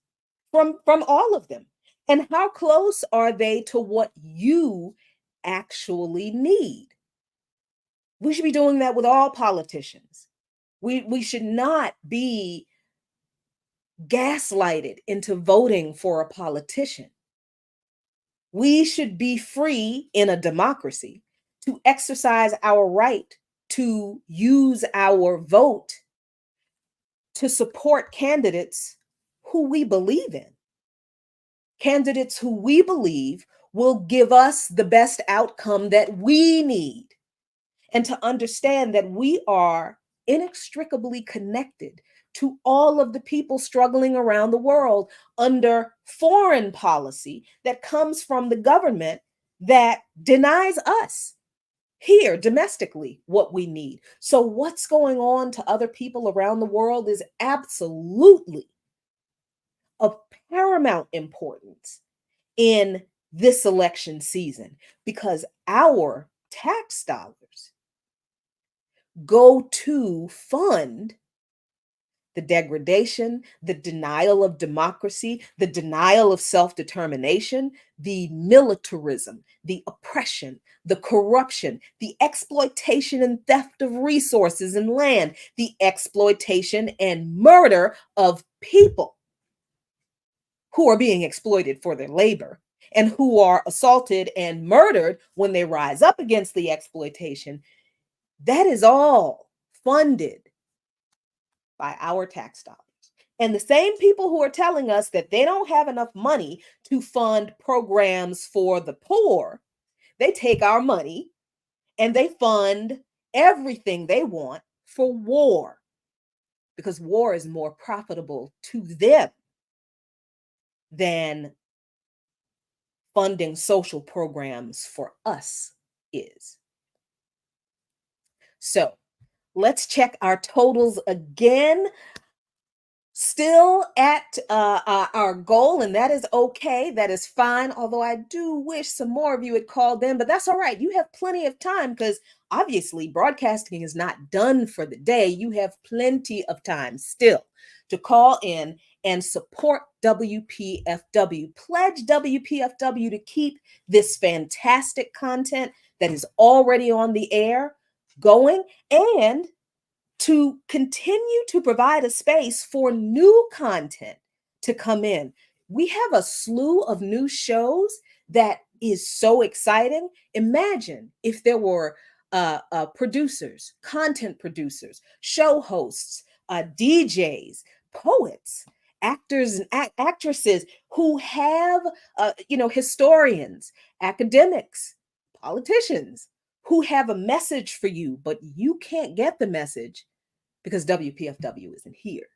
from all of them, and how close are they to what you actually need. We should be doing that with all politicians. We should not be gaslighted into voting for a politician. We should be free in a democracy to exercise our right to use our vote to support candidates who we believe in. Candidates who we believe will give us the best outcome that we need. And to understand that we are inextricably connected to all of the people struggling around the world under foreign policy that comes from the government that denies us here domestically what we need. So what's going on to other people around the world is absolutely of paramount importance in this election season, because our tax dollars go to fund the degradation, the denial of democracy, the denial of self-determination, the militarism, the oppression, the corruption, the exploitation and theft of resources and land, the exploitation and murder of people who are being exploited for their labor and who are assaulted and murdered when they rise up against the exploitation. That is all funded by our tax dollars. And the same people who are telling us that they don't have enough money to fund programs for the poor, they take our money and they fund everything they want for war, because war is more profitable to them than funding social programs for us is. So let's check our totals again. Still at our goal, and that is okay. That is fine. Although I do wish some more of you had called in, but that's all right. You have plenty of time because obviously broadcasting is not done for the day. You have plenty of time still to call in and support WPFW. Pledge WPFW to keep this fantastic content that is already on the air going, and to continue to provide a space for new content to come in. We have a slew of new shows that is so exciting. Imagine if there were producers, content producers, show hosts, DJs, poets, actors and actresses who have, historians, academics, politicians who have a message for you, but you can't get the message because WPFW isn't here.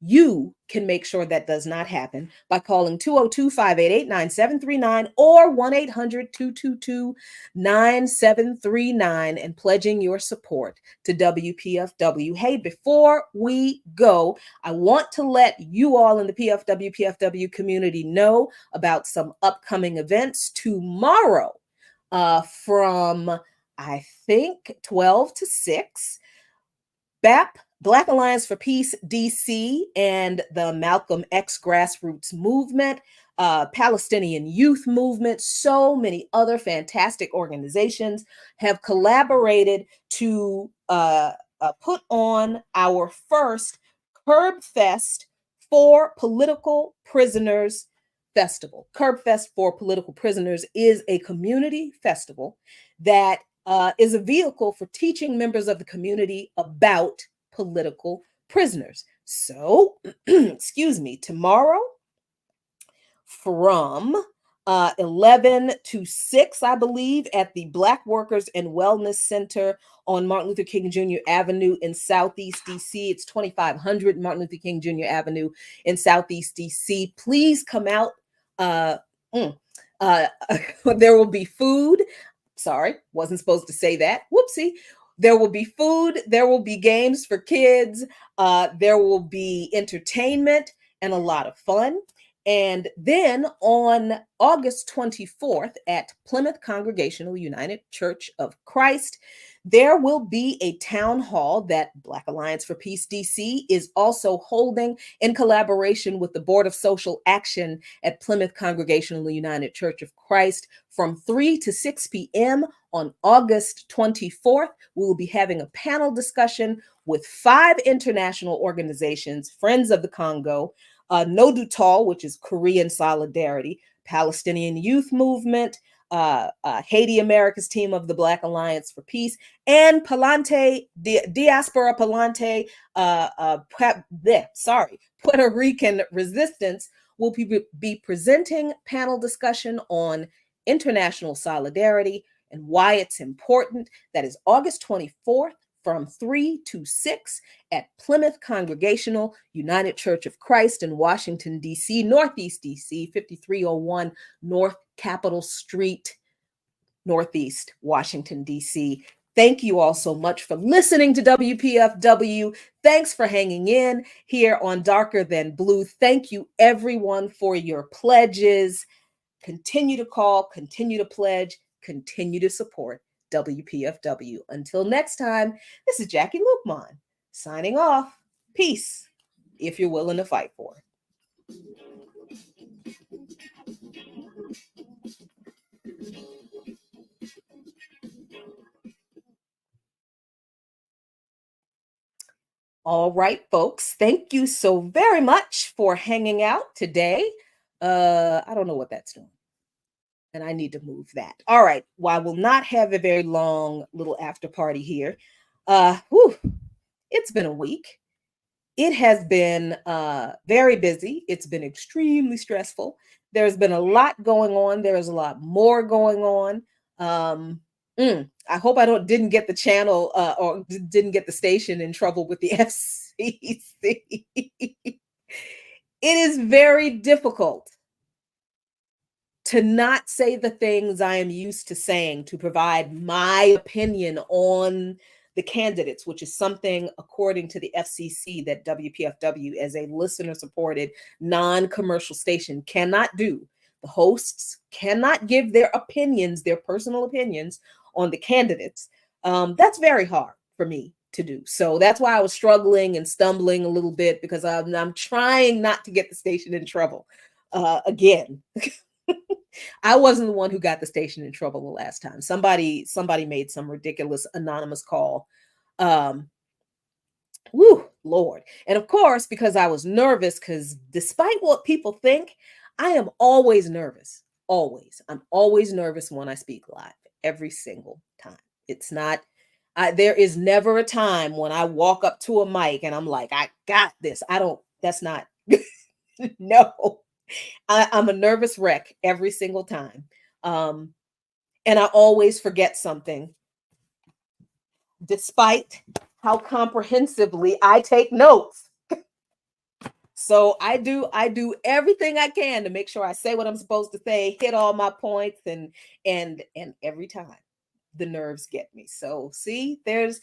You can make sure that does not happen by calling 202-588-9739 or 1-800-222-9739 and pledging your support to WPFW. Hey, before we go, I want to let you all in the PFW community know about some upcoming events tomorrow from, I think, 12 to 6. BAP, Black Alliance for Peace DC, and the Malcolm X Grassroots Movement, Palestinian Youth Movement, so many other fantastic organizations have collaborated to put on our first Curb Fest for Political Prisoners Festival. Curb Fest for Political Prisoners is a community festival that is a vehicle for teaching members of the community about political prisoners. So, excuse me, tomorrow from 11 to 6, I believe, at the Black Workers and Wellness Center on Martin Luther King Jr. Avenue in Southeast DC. It's 2500 Martin Luther King Jr. Avenue in Southeast DC. Please come out. There will be food. Sorry, wasn't supposed to say that. Whoopsie. There will be food. There will be games for kids. There will be entertainment and a lot of fun. And then on August 24th at Plymouth Congregational United Church of Christ, there will be a town hall that Black Alliance for Peace DC is also holding in collaboration with the Board of Social Action at Plymouth Congregational United Church of Christ from 3 to 6 p.m. on August 24th. We will be having a panel discussion with 5 international organizations, Friends of the Congo, Nodutal, which is Korean Solidarity, Palestinian Youth Movement, Haiti America's team of the Black Alliance for Peace, and Palante, Diaspora Palante, Puerto Rican Resistance will be presenting panel discussion on international solidarity and why it's important. That is August 24th from 3 to 6 at Plymouth Congregational United Church of Christ in Washington, D.C., Northeast D.C., 5301 North Capitol Street, Northeast Washington, D.C. Thank you all so much for listening to WPFW. Thanks for hanging in here on Darker Than Blue. Thank you, everyone, for your pledges. Continue to call, continue to pledge, continue to support WPFW. Until next time, this is Jackie Lukman signing off. Peace, if you're willing to fight for it. All right, folks. Thank you so very much for hanging out today. I don't know what that's doing, and I need to move that. All right. Well, I will not have a very long little after party here. It's been a week. It has been very busy. It's been extremely stressful. There's been a lot going on. There's a lot more going on. I hope I didn't get the channel or didn't get the station in trouble with the FCC. It is very difficult to not say the things I am used to saying, to provide my opinion on the candidates, which is something, according to the FCC, that WPFW, as a listener-supported, non-commercial station, cannot do. The hosts cannot give their opinions, their personal opinions, on the candidates. That's very hard for me to do. So that's why I was struggling and stumbling a little bit, because I'm trying not to get the station in trouble again. I wasn't the one who got the station in trouble the last time. Somebody made some ridiculous anonymous call. Lord. And of course, because I was nervous, because despite what people think, I am always nervous. Always. I'm always nervous when I speak live, every single time. It's not, there is never a time when I walk up to a mic and I'm like, I got this. That's not No, I'm a nervous wreck every single time. Um, and I always forget something, despite how comprehensively I take notes. So I do everything I can to make sure I say what I'm supposed to say, hit all my points, and every time the nerves get me. So see, this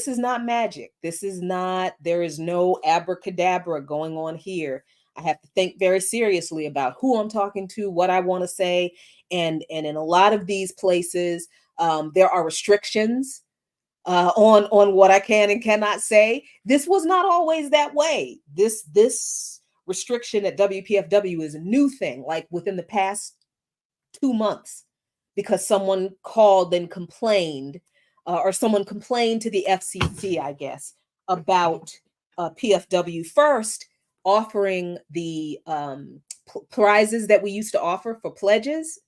is not magic. This is not, there is no abracadabra going on here. I have to think very seriously about who I'm talking to, what I want to say, and in a lot of these places, there are restrictions on what I can and cannot say. This was not always that way. This restriction at WPFW is a new thing, like within the past 2 months, because someone called and complained, or someone complained to the FCC, I guess, about PFW first offering the prizes that we used to offer for pledges.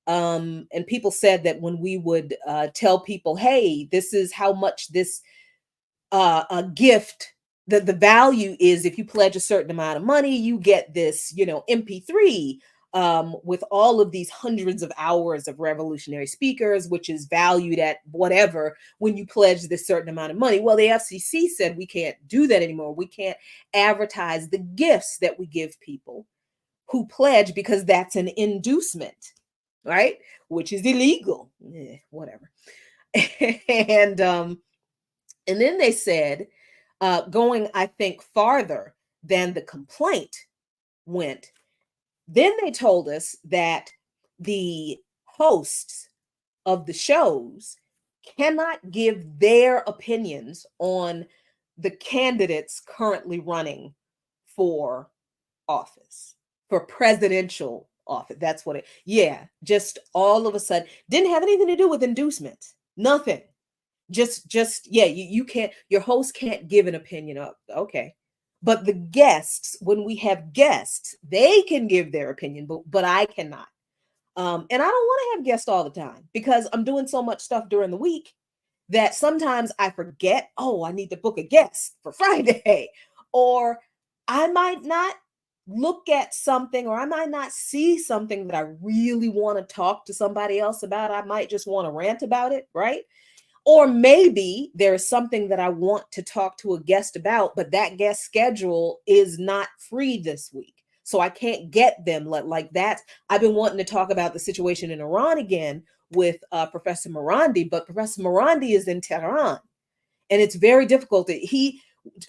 And people said that when we would tell people, hey, this is how much this a gift, the value is, if you pledge a certain amount of money, you get this, MP3 with all of these hundreds of hours of revolutionary speakers, which is valued at whatever when you pledge this certain amount of money. Well, the FCC said we can't do that anymore. We can't advertise the gifts that we give people who pledge, because that's an inducement, right? Which is illegal. Whatever. and and then they said, going, I think, farther than the complaint went, then they told us that the hosts of the shows cannot give their opinions on the candidates currently running for office, for presidential office. That's what yeah, just all of a sudden, didn't have anything to do with inducements, nothing. Just yeah, you can't, your host can't give an opinion of, okay. But the guests, when we have guests, they can give their opinion, but I cannot. And I don't want to have guests all the time, because I'm doing so much stuff during the week that sometimes I forget, oh, I need to book a guest for Friday. Or I might not look at something, or I might not see something that I really want to talk to somebody else about. I might just want to rant about it, right? Or maybe there's something that I want to talk to a guest about, but that guest schedule is not free this week. So I can't get them like that. I've been wanting to talk about the situation in Iran again with Professor Morandi, but Professor Morandi is in Tehran. And it's very difficult.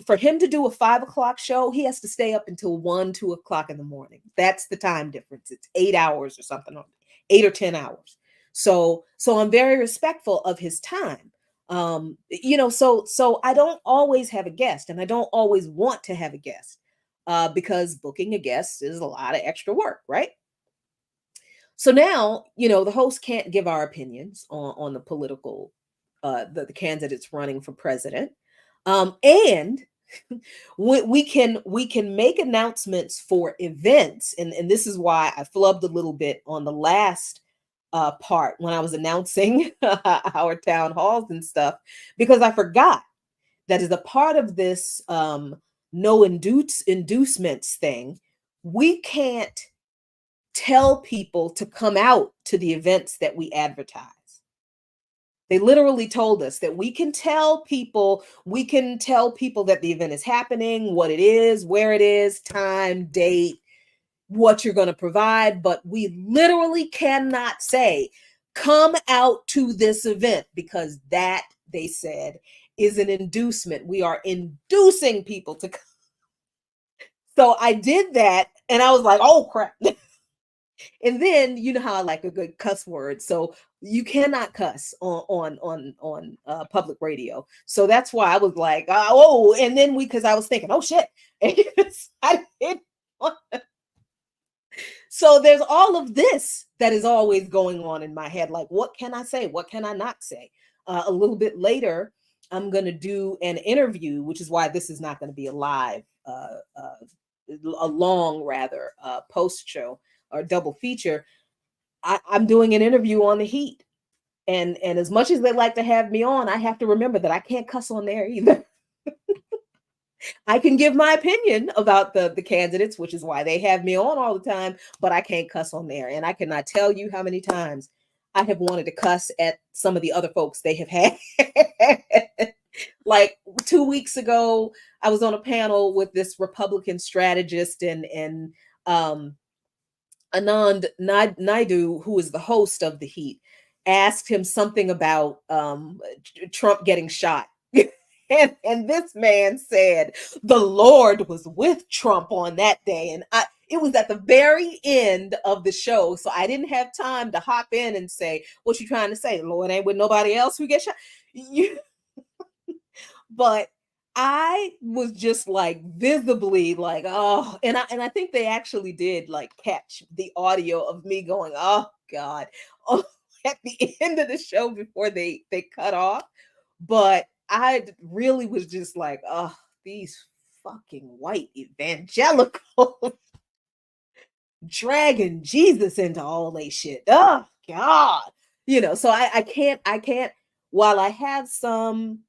For him to do a 5 o'clock show, he has to stay up until 1, 2 o'clock in the morning. That's the time difference. It's 8 hours or something, 8 or 10 hours. So I'm very respectful of his time. So I don't always have a guest, and I don't always want to have a guest, because booking a guest is a lot of extra work, right? So now, the host can't give our opinions on the political, the candidates running for president. And we can make announcements for events, and this is why I flubbed a little bit on the last part when I was announcing our town halls and stuff, because I forgot that as a part of this no inducements thing, we can't tell people to come out to the events that we advertise. They literally told us that we can tell people that the event is happening, what it is, where it is, time, date, what you're going to provide, but we literally cannot say, come out to this event, because that, they said, is an inducement. We are inducing people to come. So I did that, and I was like, oh crap. And then, you know how I like a good cuss word, so you cannot cuss on public radio. So that's why I was like, oh, and then because I was thinking, oh shit, I didn't want to. So there's all of this that is always going on in my head, like, what can I say, what can I not say? A little bit later, I'm going to do an interview, which is why this is not going to be a live, a long rather, post show or double feature. I'm doing an interview on the heat. And as much as they like to have me on, I have to remember that I can't cuss on there either. I can give my opinion about the candidates, which is why they have me on all the time, but I can't cuss on there. And I cannot tell you how many times I have wanted to cuss at some of the other folks they have had. Like 2 weeks ago, I was on a panel with this Republican strategist and um Naidu, who is the host of The Heat, asked him something about Trump getting shot. And this man said the Lord was with Trump on that day. And it was at the very end of the show. So I didn't have time to hop in and say, what you trying to say? The Lord ain't with nobody else who gets shot. You, but I was just like visibly like, oh, and I think they actually did like catch the audio of me going, oh God, oh, at the end of the show before they cut off. But really was just like, oh, these fucking white evangelicals dragging Jesus into all they shit. Oh God. So I can't, while I have some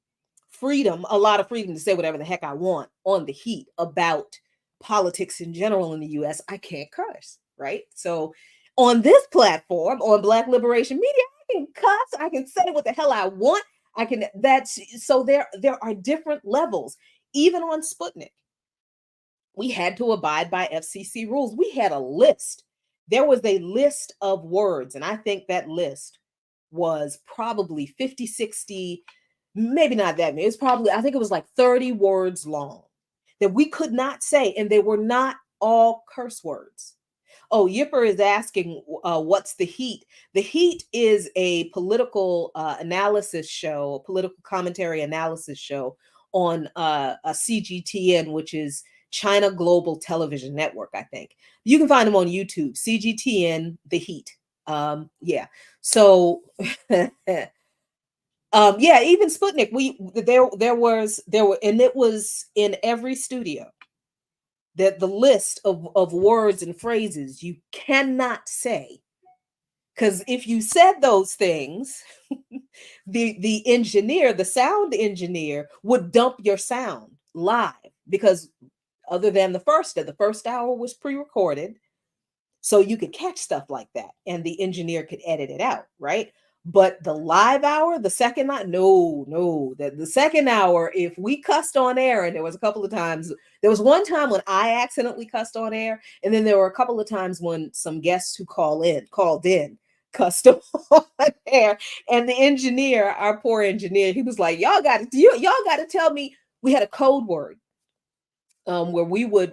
freedom, a lot of freedom to say whatever the heck I want on The Heat about politics in general in the US, I can't curse, right? So on this platform, on Black Liberation Media, I can cuss, I can say what the hell I want. I can that's so there are different levels. Even on Sputnik, we had to abide by FCC rules. We had a list. There was a list of words, and I think that list was probably 50, 60, maybe not that many. It's probably, I think it was like 30 words long that we could not say, and they were not all curse words. Oh, Yipper is asking, what's The Heat? The Heat is a political analysis show, a political commentary analysis show on a CGTN, which is China Global Television Network, I think. You can find them on YouTube, CGTN, The Heat. Yeah. So, yeah, even Sputnik, and it was in every studio that the list of words and phrases you cannot say, because if you said those things, the engineer, the sound engineer, would dump your sound live, because other than the first hour was pre-recorded, so you could catch stuff like that and the engineer could edit it out, right? But the live hour, the second night, no, the second hour, if we cussed on air, and there was a couple of times, there was one time when I accidentally cussed on air, and then there were a couple of times when some guests who called in cussed on air, and the engineer, our poor engineer, he was like, y'all got to tell me. We had a code word, where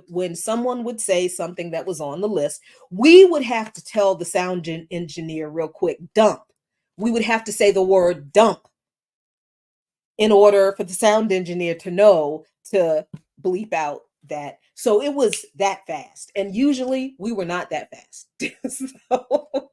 when someone would say something that was on the list, we would have to tell the sound engineer real quick, dump. We would have to say the word dump in order for the sound engineer to know to bleep out that. So it was that fast. And usually we were not that fast. So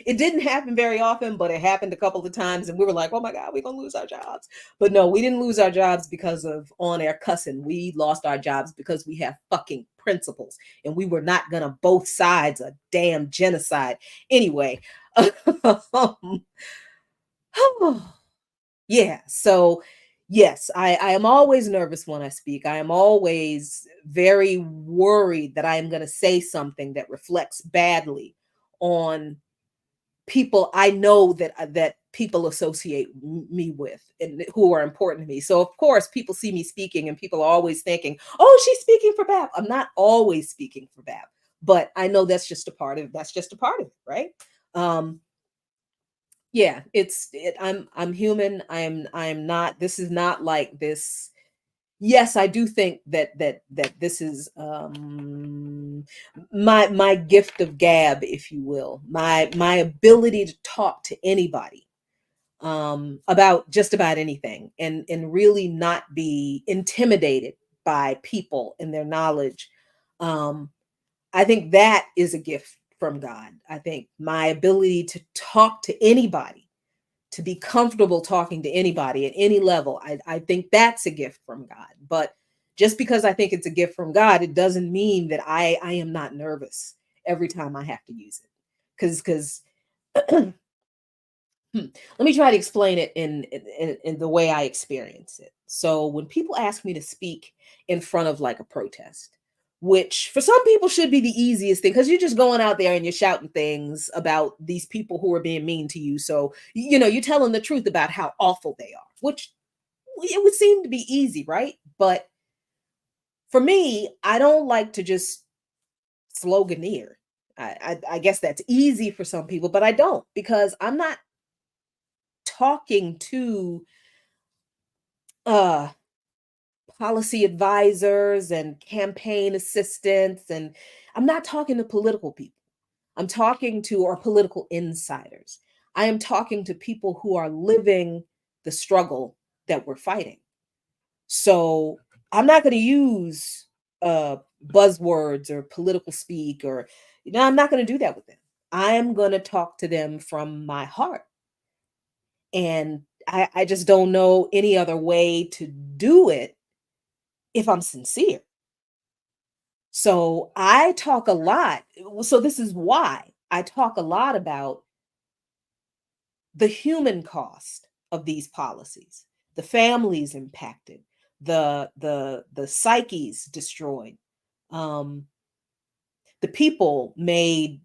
it didn't happen very often, but it happened a couple of times, and we were like, oh my God, we're going to lose our jobs. But no, we didn't lose our jobs because of on-air cussing. We lost our jobs because we have fucking principles, and we were not going to both sides a damn genocide. Anyway, yeah, so yes, I am always nervous when I speak. I am always very worried that I am going to say something that reflects badly on people I know that people associate me with and who are important to me. So of course, people see me speaking and people are always thinking, "Oh, she's speaking for Bab." I'm not always speaking for Bab, but I know that's just a part of it, right? Um yeah, I'm human. I'm not, this is not like this. Yes, I do think that this is my gift of gab, if you will, my ability to talk to anybody about just about anything, and really not be intimidated by people and their knowledge. um I think that is a gift from God. I think my ability to talk to anybody, to be comfortable talking to anybody at any level, I think that's a gift from God. But just because I think it's a gift from God, it doesn't mean that I am not nervous every time I have to use it. Because Let me try to explain it in the way I experience it. So when people ask me to speak in front of like a protest, which for some people should be the easiest thing because you're just going out there and you're shouting things about these people who are being mean to you. So, you're telling the truth about how awful they are, which it would seem to be easy, right? But for me, I don't like to just sloganeer. I guess that's easy for some people, but I don't because I'm not talking to uh policy advisors and campaign assistants, and I'm not talking to political people. I'm talking to or political insiders. I am talking to people who are living the struggle that we're fighting. So I'm not going to use buzzwords or political speak, or I'm not going to do that with them. I'm going to talk to them from my heart. And I just don't know any other way to do it if I'm sincere. So I talk a lot. So this is why I talk a lot about the human cost of these policies, the families impacted, the psyches destroyed, um, the people made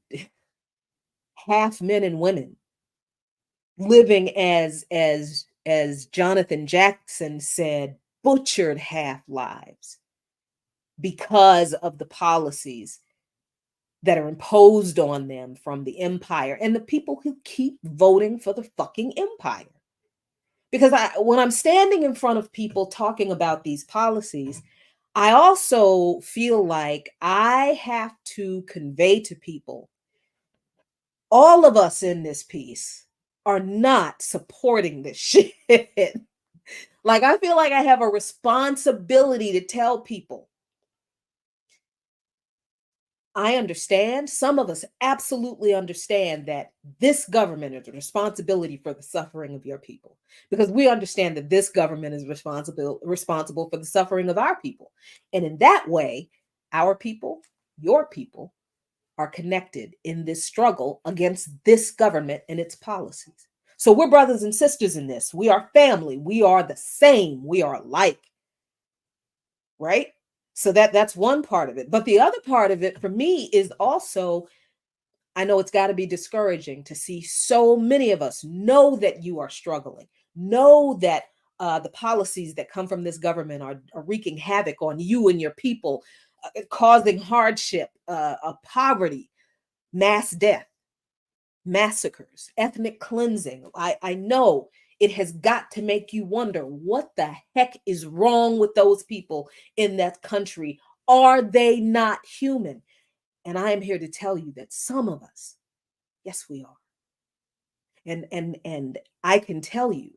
half men and women living as Jonathan Jackson said, butchered half lives because of the policies that are imposed on them from the empire and the people who keep voting for the fucking empire. Because when I'm standing in front of people talking about these policies, I also feel like I have to convey to people all of us in this piece are not supporting this shit. Like, I feel like I have a responsibility to tell people I understand. Some of us absolutely understand that this government is responsibility for the suffering of your people, because we understand that this government is responsible for the suffering of our people. And in that way, our people, your people, are connected in this struggle against this government and its policies. So we're brothers and sisters in this. We are family. We are the same. We are alike, right? So that's one part of it. But the other part of it for me is also, I know it's got to be discouraging to see so many of us know that you are struggling, know that the policies that come from this government are wreaking havoc on you and your people, causing hardship, poverty, mass death, massacres, ethnic cleansing. I know it has got to make you wonder what the heck is wrong with those people in that country. Are they not human? And I am here to tell you that some of us, yes, we are. And I can tell you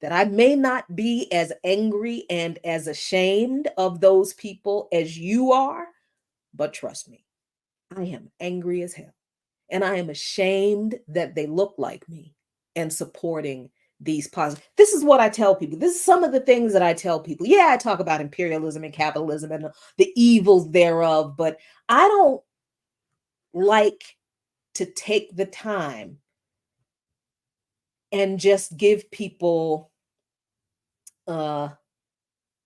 that I may not be as angry and as ashamed of those people as you are, but trust me, I am angry as hell. And I am ashamed that they look like me and supporting these positive. This is what I tell people. This is some of the things that I tell people. Yeah, I talk about imperialism and capitalism and the evils thereof, but I don't like to take the time and just give people uh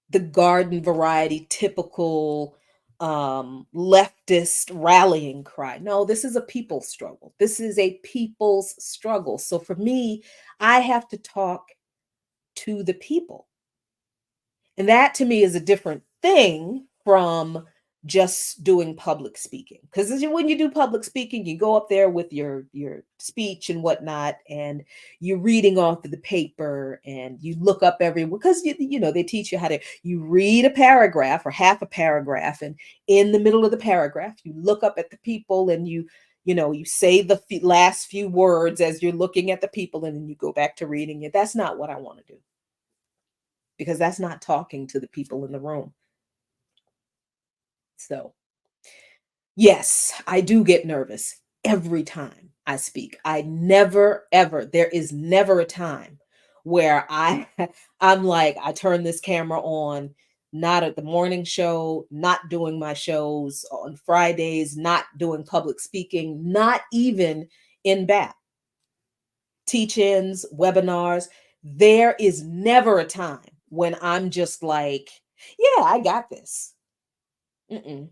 the garden variety typical leftist rallying cry. No, this is a people's struggle. This is a people's struggle. So for me, I have to talk to the people. And that to me is a different thing from just doing public speaking. Because when you do public speaking, you go up there with your speech and whatnot, and you're reading off of the paper, and you look up because they teach you how to you read a paragraph or half a paragraph, and in the middle of the paragraph, you look up at the people and you say the last few words as you're looking at the people, and then you go back to reading it. That's not what I want to do, because that's not talking to the people in the room. So, yes, I do get nervous every time I speak. I never ever there is never a time where I'm like I turn this camera on, not at the morning show, not doing my shows on Fridays, not doing public speaking, not even in BAP. teach-ins, webinars, there is never a time when I'm just like, yeah, I got this. Mm-mm.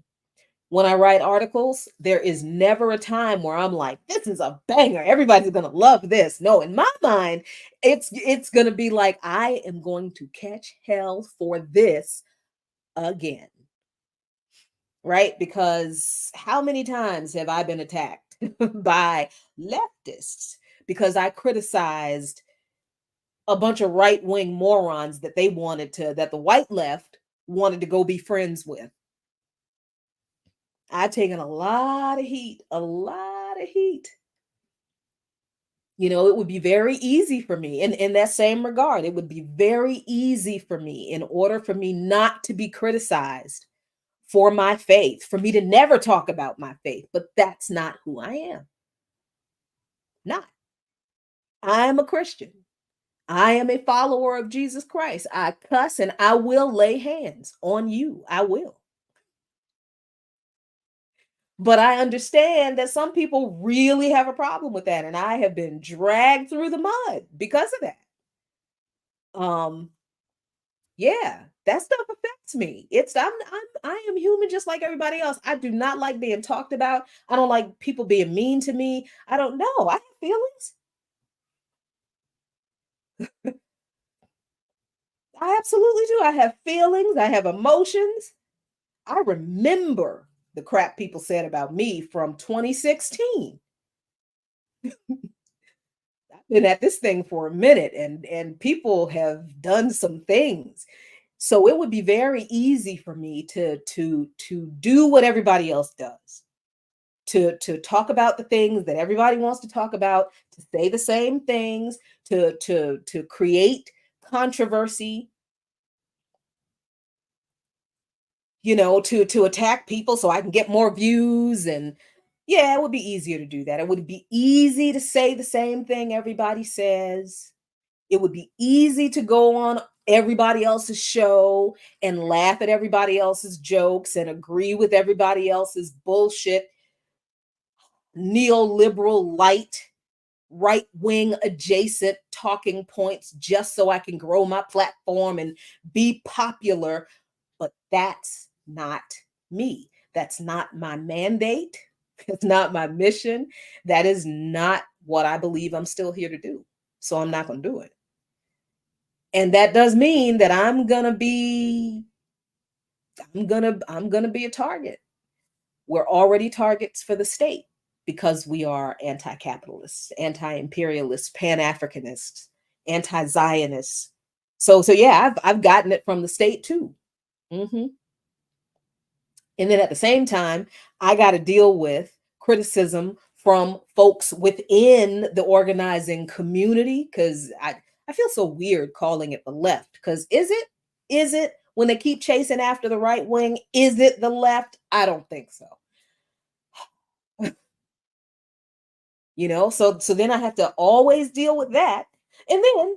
When I write articles, there is never a time where I'm like, this is a banger. Everybody's going to love this. No, in my mind, it's going to be like I am going to catch hell for this again. Right? Because how many times have I been attacked by leftists because I criticized a bunch of right-wing morons that that the white left wanted to go be friends with. I've taken a lot of heat, a lot of heat. You know, it would be very easy for me in that same regard. It would be very easy for me in order for me not to be criticized for my faith, for me to never talk about my faith, but that's not who I am. Not. I am a Christian. I am a follower of Jesus Christ. I cuss and I will lay hands on you. I will. But I understand that some people really have a problem with that, and I have been dragged through the mud because of that. Um, yeah, that stuff affects me. I am human just like everybody else. I do not like being talked about. I don't like people being mean to me. I don't know. I have feelings. I absolutely do. I have feelings. I have emotions. I remember the crap people said about me from 2016. I've been at this thing for a minute and people have done some things. So it would be very easy for me to do what everybody else does. To talk about the things that everybody wants to talk about, to say the same things, to create controversy, to attack people so I can get more views. And yeah, it would be easier to do that. It would be easy to say the same thing everybody says. It would be easy to go on everybody else's show and laugh at everybody else's jokes and agree with everybody else's bullshit, neoliberal light, right wing adjacent talking points just so I can grow my platform and be popular. But that's not me. That's not my mandate. It's not my mission. That is not what I believe I'm still here to do. So I'm not going to do it. And that does mean that I'm going to be a target. We're already targets for the state because we are anti-capitalists, anti-imperialists, pan-Africanists, anti-Zionists. So yeah, I've gotten it from the state too. Mhm. And then at the same time, I got to deal with criticism from folks within the organizing community because I feel so weird calling it the left because is it? Is it when they keep chasing after the right wing? Is it the left? I don't think so. So then I have to always deal with that. And then,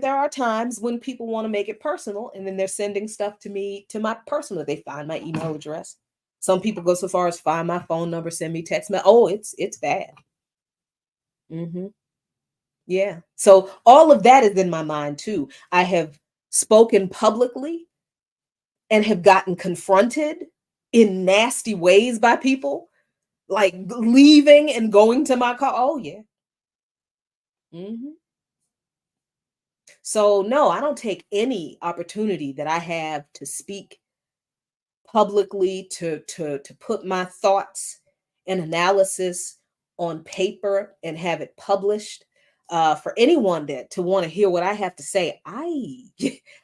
there are times when people want to make it personal and then they're sending stuff to me to my personal. They find my email address. Some people go so far as find my phone number, send me text. Oh, it's bad. Hmm. Yeah. So all of that is in my mind too. I have spoken publicly and have gotten confronted in nasty ways by people, like leaving and going to my car. Oh yeah. Hmm. So no, I don't take any opportunity that I have to speak publicly, to put my thoughts and analysis on paper and have it published. For anyone that to want to hear what I have to say, I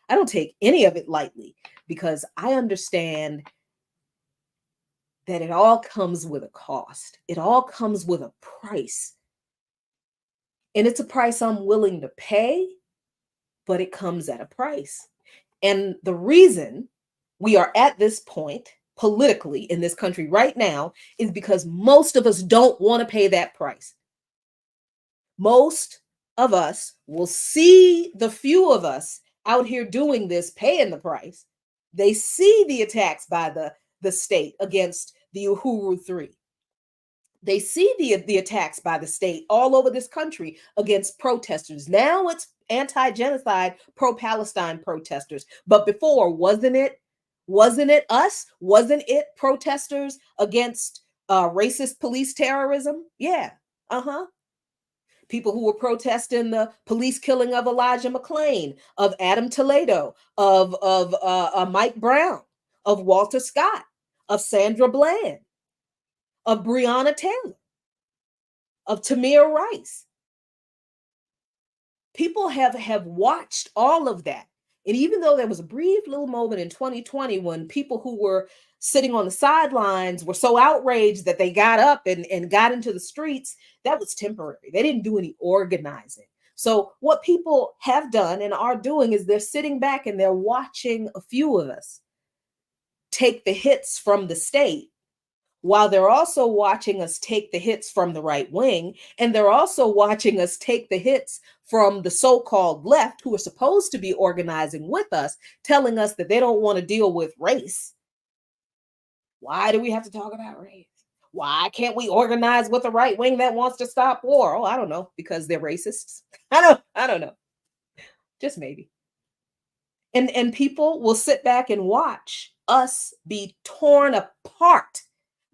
don't take any of it lightly because I understand that it all comes with a cost. It all comes with a price. And it's a price I'm willing to pay, but it comes at a price. And the reason we are at this point politically in this country right now is because most of us don't want to pay that price. Most of us will see the few of us out here doing this paying the price. They see the attacks by the state against the Uhuru 3. They see the attacks by the state all over this country against protesters. Now it's anti-genocide, pro-Palestine protesters. But before, wasn't it us? Wasn't it protesters against racist police terrorism? Yeah. Uh-huh. People who were protesting the police killing of Elijah McClain, of Adam Toledo, of Mike Brown, of Walter Scott, of Sandra Bland, of Breonna Taylor, of Tamir Rice. People have watched all of that. And even though there was a brief little moment in 2020 when people who were sitting on the sidelines were so outraged that they got up and got into the streets, that was temporary. They didn't do any organizing. So what people have done and are doing is they're sitting back and they're watching a few of us take the hits from the state, while they're also watching us take the hits from the right wing, and they're also watching us take the hits from the so-called left, who are supposed to be organizing with us, telling us that they don't want to deal with race. Why do we have to talk about race? Why can't we organize with the right wing that wants to stop war? Oh, I don't know, because they're racists. I don't know. Just maybe. And people will sit back and watch us be torn apart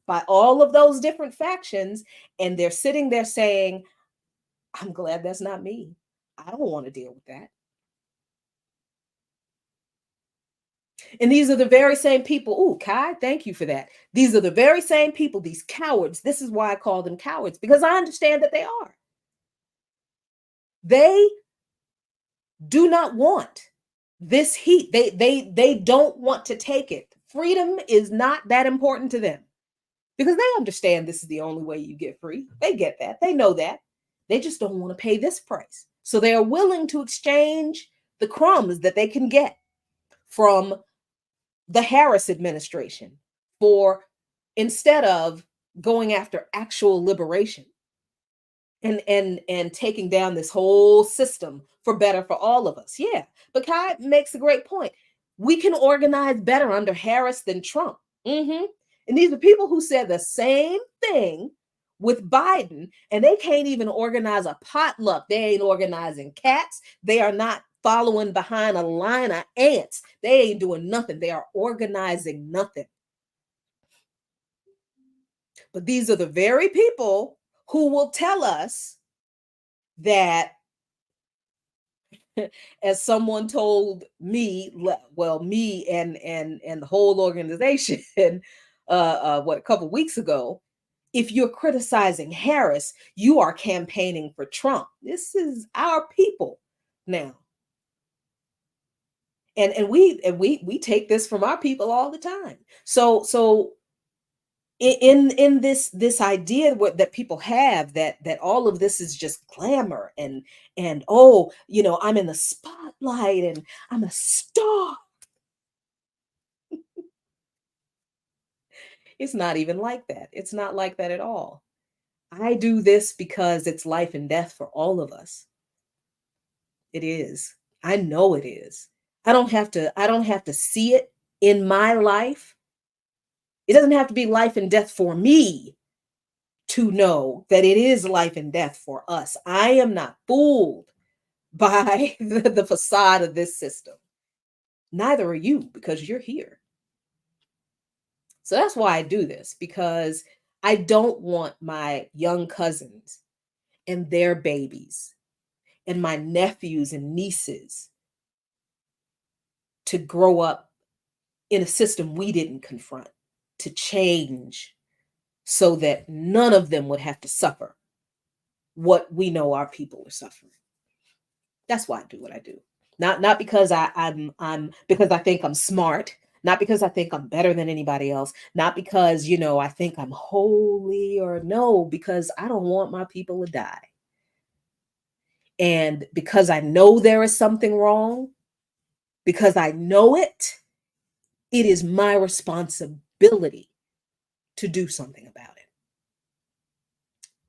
by all of those different factions, and they're sitting there saying, I'm glad that's not me. I don't want to deal with that. And these are the very same people. Ooh, Kai, thank you for that. These are the very same people, these cowards. This is why I call them cowards, because I understand that they are. They do not want this heat. They don't want to take it. Freedom is not that important to them, because they understand this is the only way you get free. They get that. They know that. They just don't want to pay this price. So they are willing to exchange the crumbs that they can get from the Harris administration for, instead of going after actual liberation and taking down this whole system for better for all of us. Yeah. But Kai makes a great point. We can organize better under Harris than Trump. Mm-hmm. And these are people who said the same thing with Biden, and they can't even organize a potluck. They ain't organizing cats. They are not following behind a line of ants. They ain't doing nothing. They are organizing nothing. But these are the very people who will tell us that, as someone told me, well, me and the whole organization, what, a couple weeks ago, if you're criticizing Harris, you are campaigning for Trump. This is our people now. And we take this from our people all the time. So in this idea that people have, that all of this is just glamour and oh, I'm in the spotlight and I'm a star. It's not even like that. It's not like that at all. I do this because it's life and death for all of us. It is. I know it is. I don't have to see it in my life. It doesn't have to be life and death for me to know that it is life and death for us. I am not fooled by the facade of this system. Neither are you, because you're here. So that's why I do this, because I don't want my young cousins and their babies and my nephews and nieces to grow up in a system we didn't confront, to change so that none of them would have to suffer what we know our people are suffering. That's why I do what I do. Not because I'm because I think I'm smart, not because I think I'm better than anybody else, not because, I think I'm holy, or no, because I don't want my people to die. And because I know there is something wrong, because I know it, it is my responsibility to do something about it.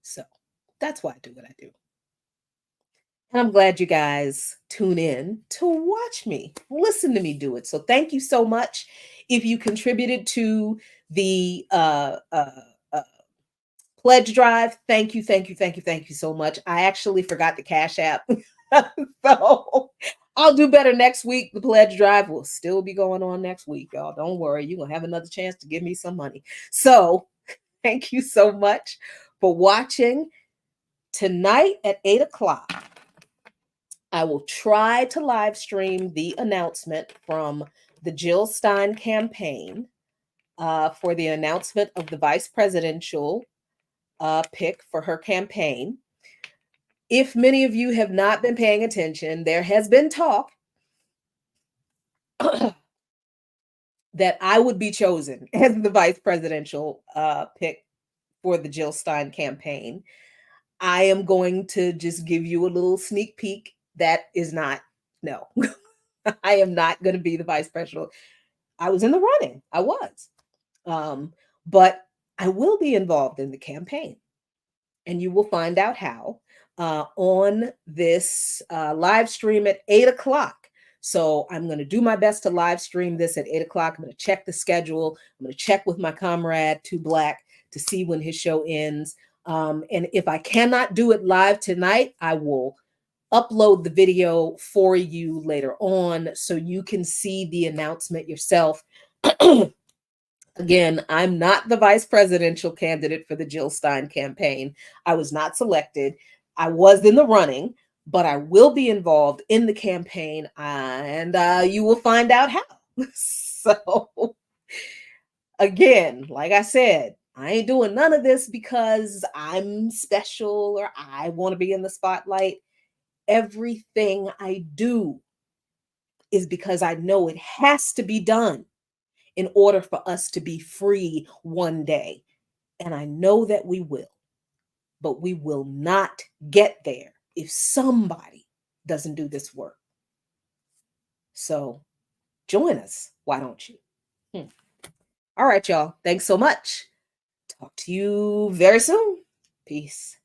So that's why I do what I do. And I'm glad you guys tune in to watch me, listen to me do it. So thank you so much. If you contributed to the Pledge drive. Thank you, thank you, thank you, thank you so much. I actually forgot the Cash App. So I'll do better next week. The pledge drive will still be going on next week, y'all. Don't worry. You're going to have another chance to give me some money. So thank you so much for watching. Tonight at 8 o'clock, I will try to live stream the announcement from the Jill Stein campaign for the announcement of the vice presidential pick for her campaign. If many of you have not been paying attention, there has been talk that I would be chosen as the vice presidential pick for the Jill Stein campaign. I am going to just give you a little sneak peek. That is not, no, I am not going to be the vice presidential. I was in the running. I was. But I will be involved in the campaign. And you will find out how on this live stream at 8 o'clock. So I'm going to do my best to live stream this at 8 o'clock. I'm going to check the schedule. I'm going to check with my comrade, Too Black, to see when his show ends. And if I cannot do it live tonight, I will upload the video for you later on so you can see the announcement yourself. Again, I'm not the vice presidential candidate for the Jill Stein campaign. I was not selected. I was in the running, but I will be involved in the campaign, and you will find out how. So, again, like I said, I ain't doing none of this because I'm special or I want to be in the spotlight. Everything I do is because I know it has to be done in order for us to be free one day. And I know that we will, but we will not get there if somebody doesn't do this work. So join us. Why don't you? All right, y'all. Thanks so much. Talk to you very soon. Peace.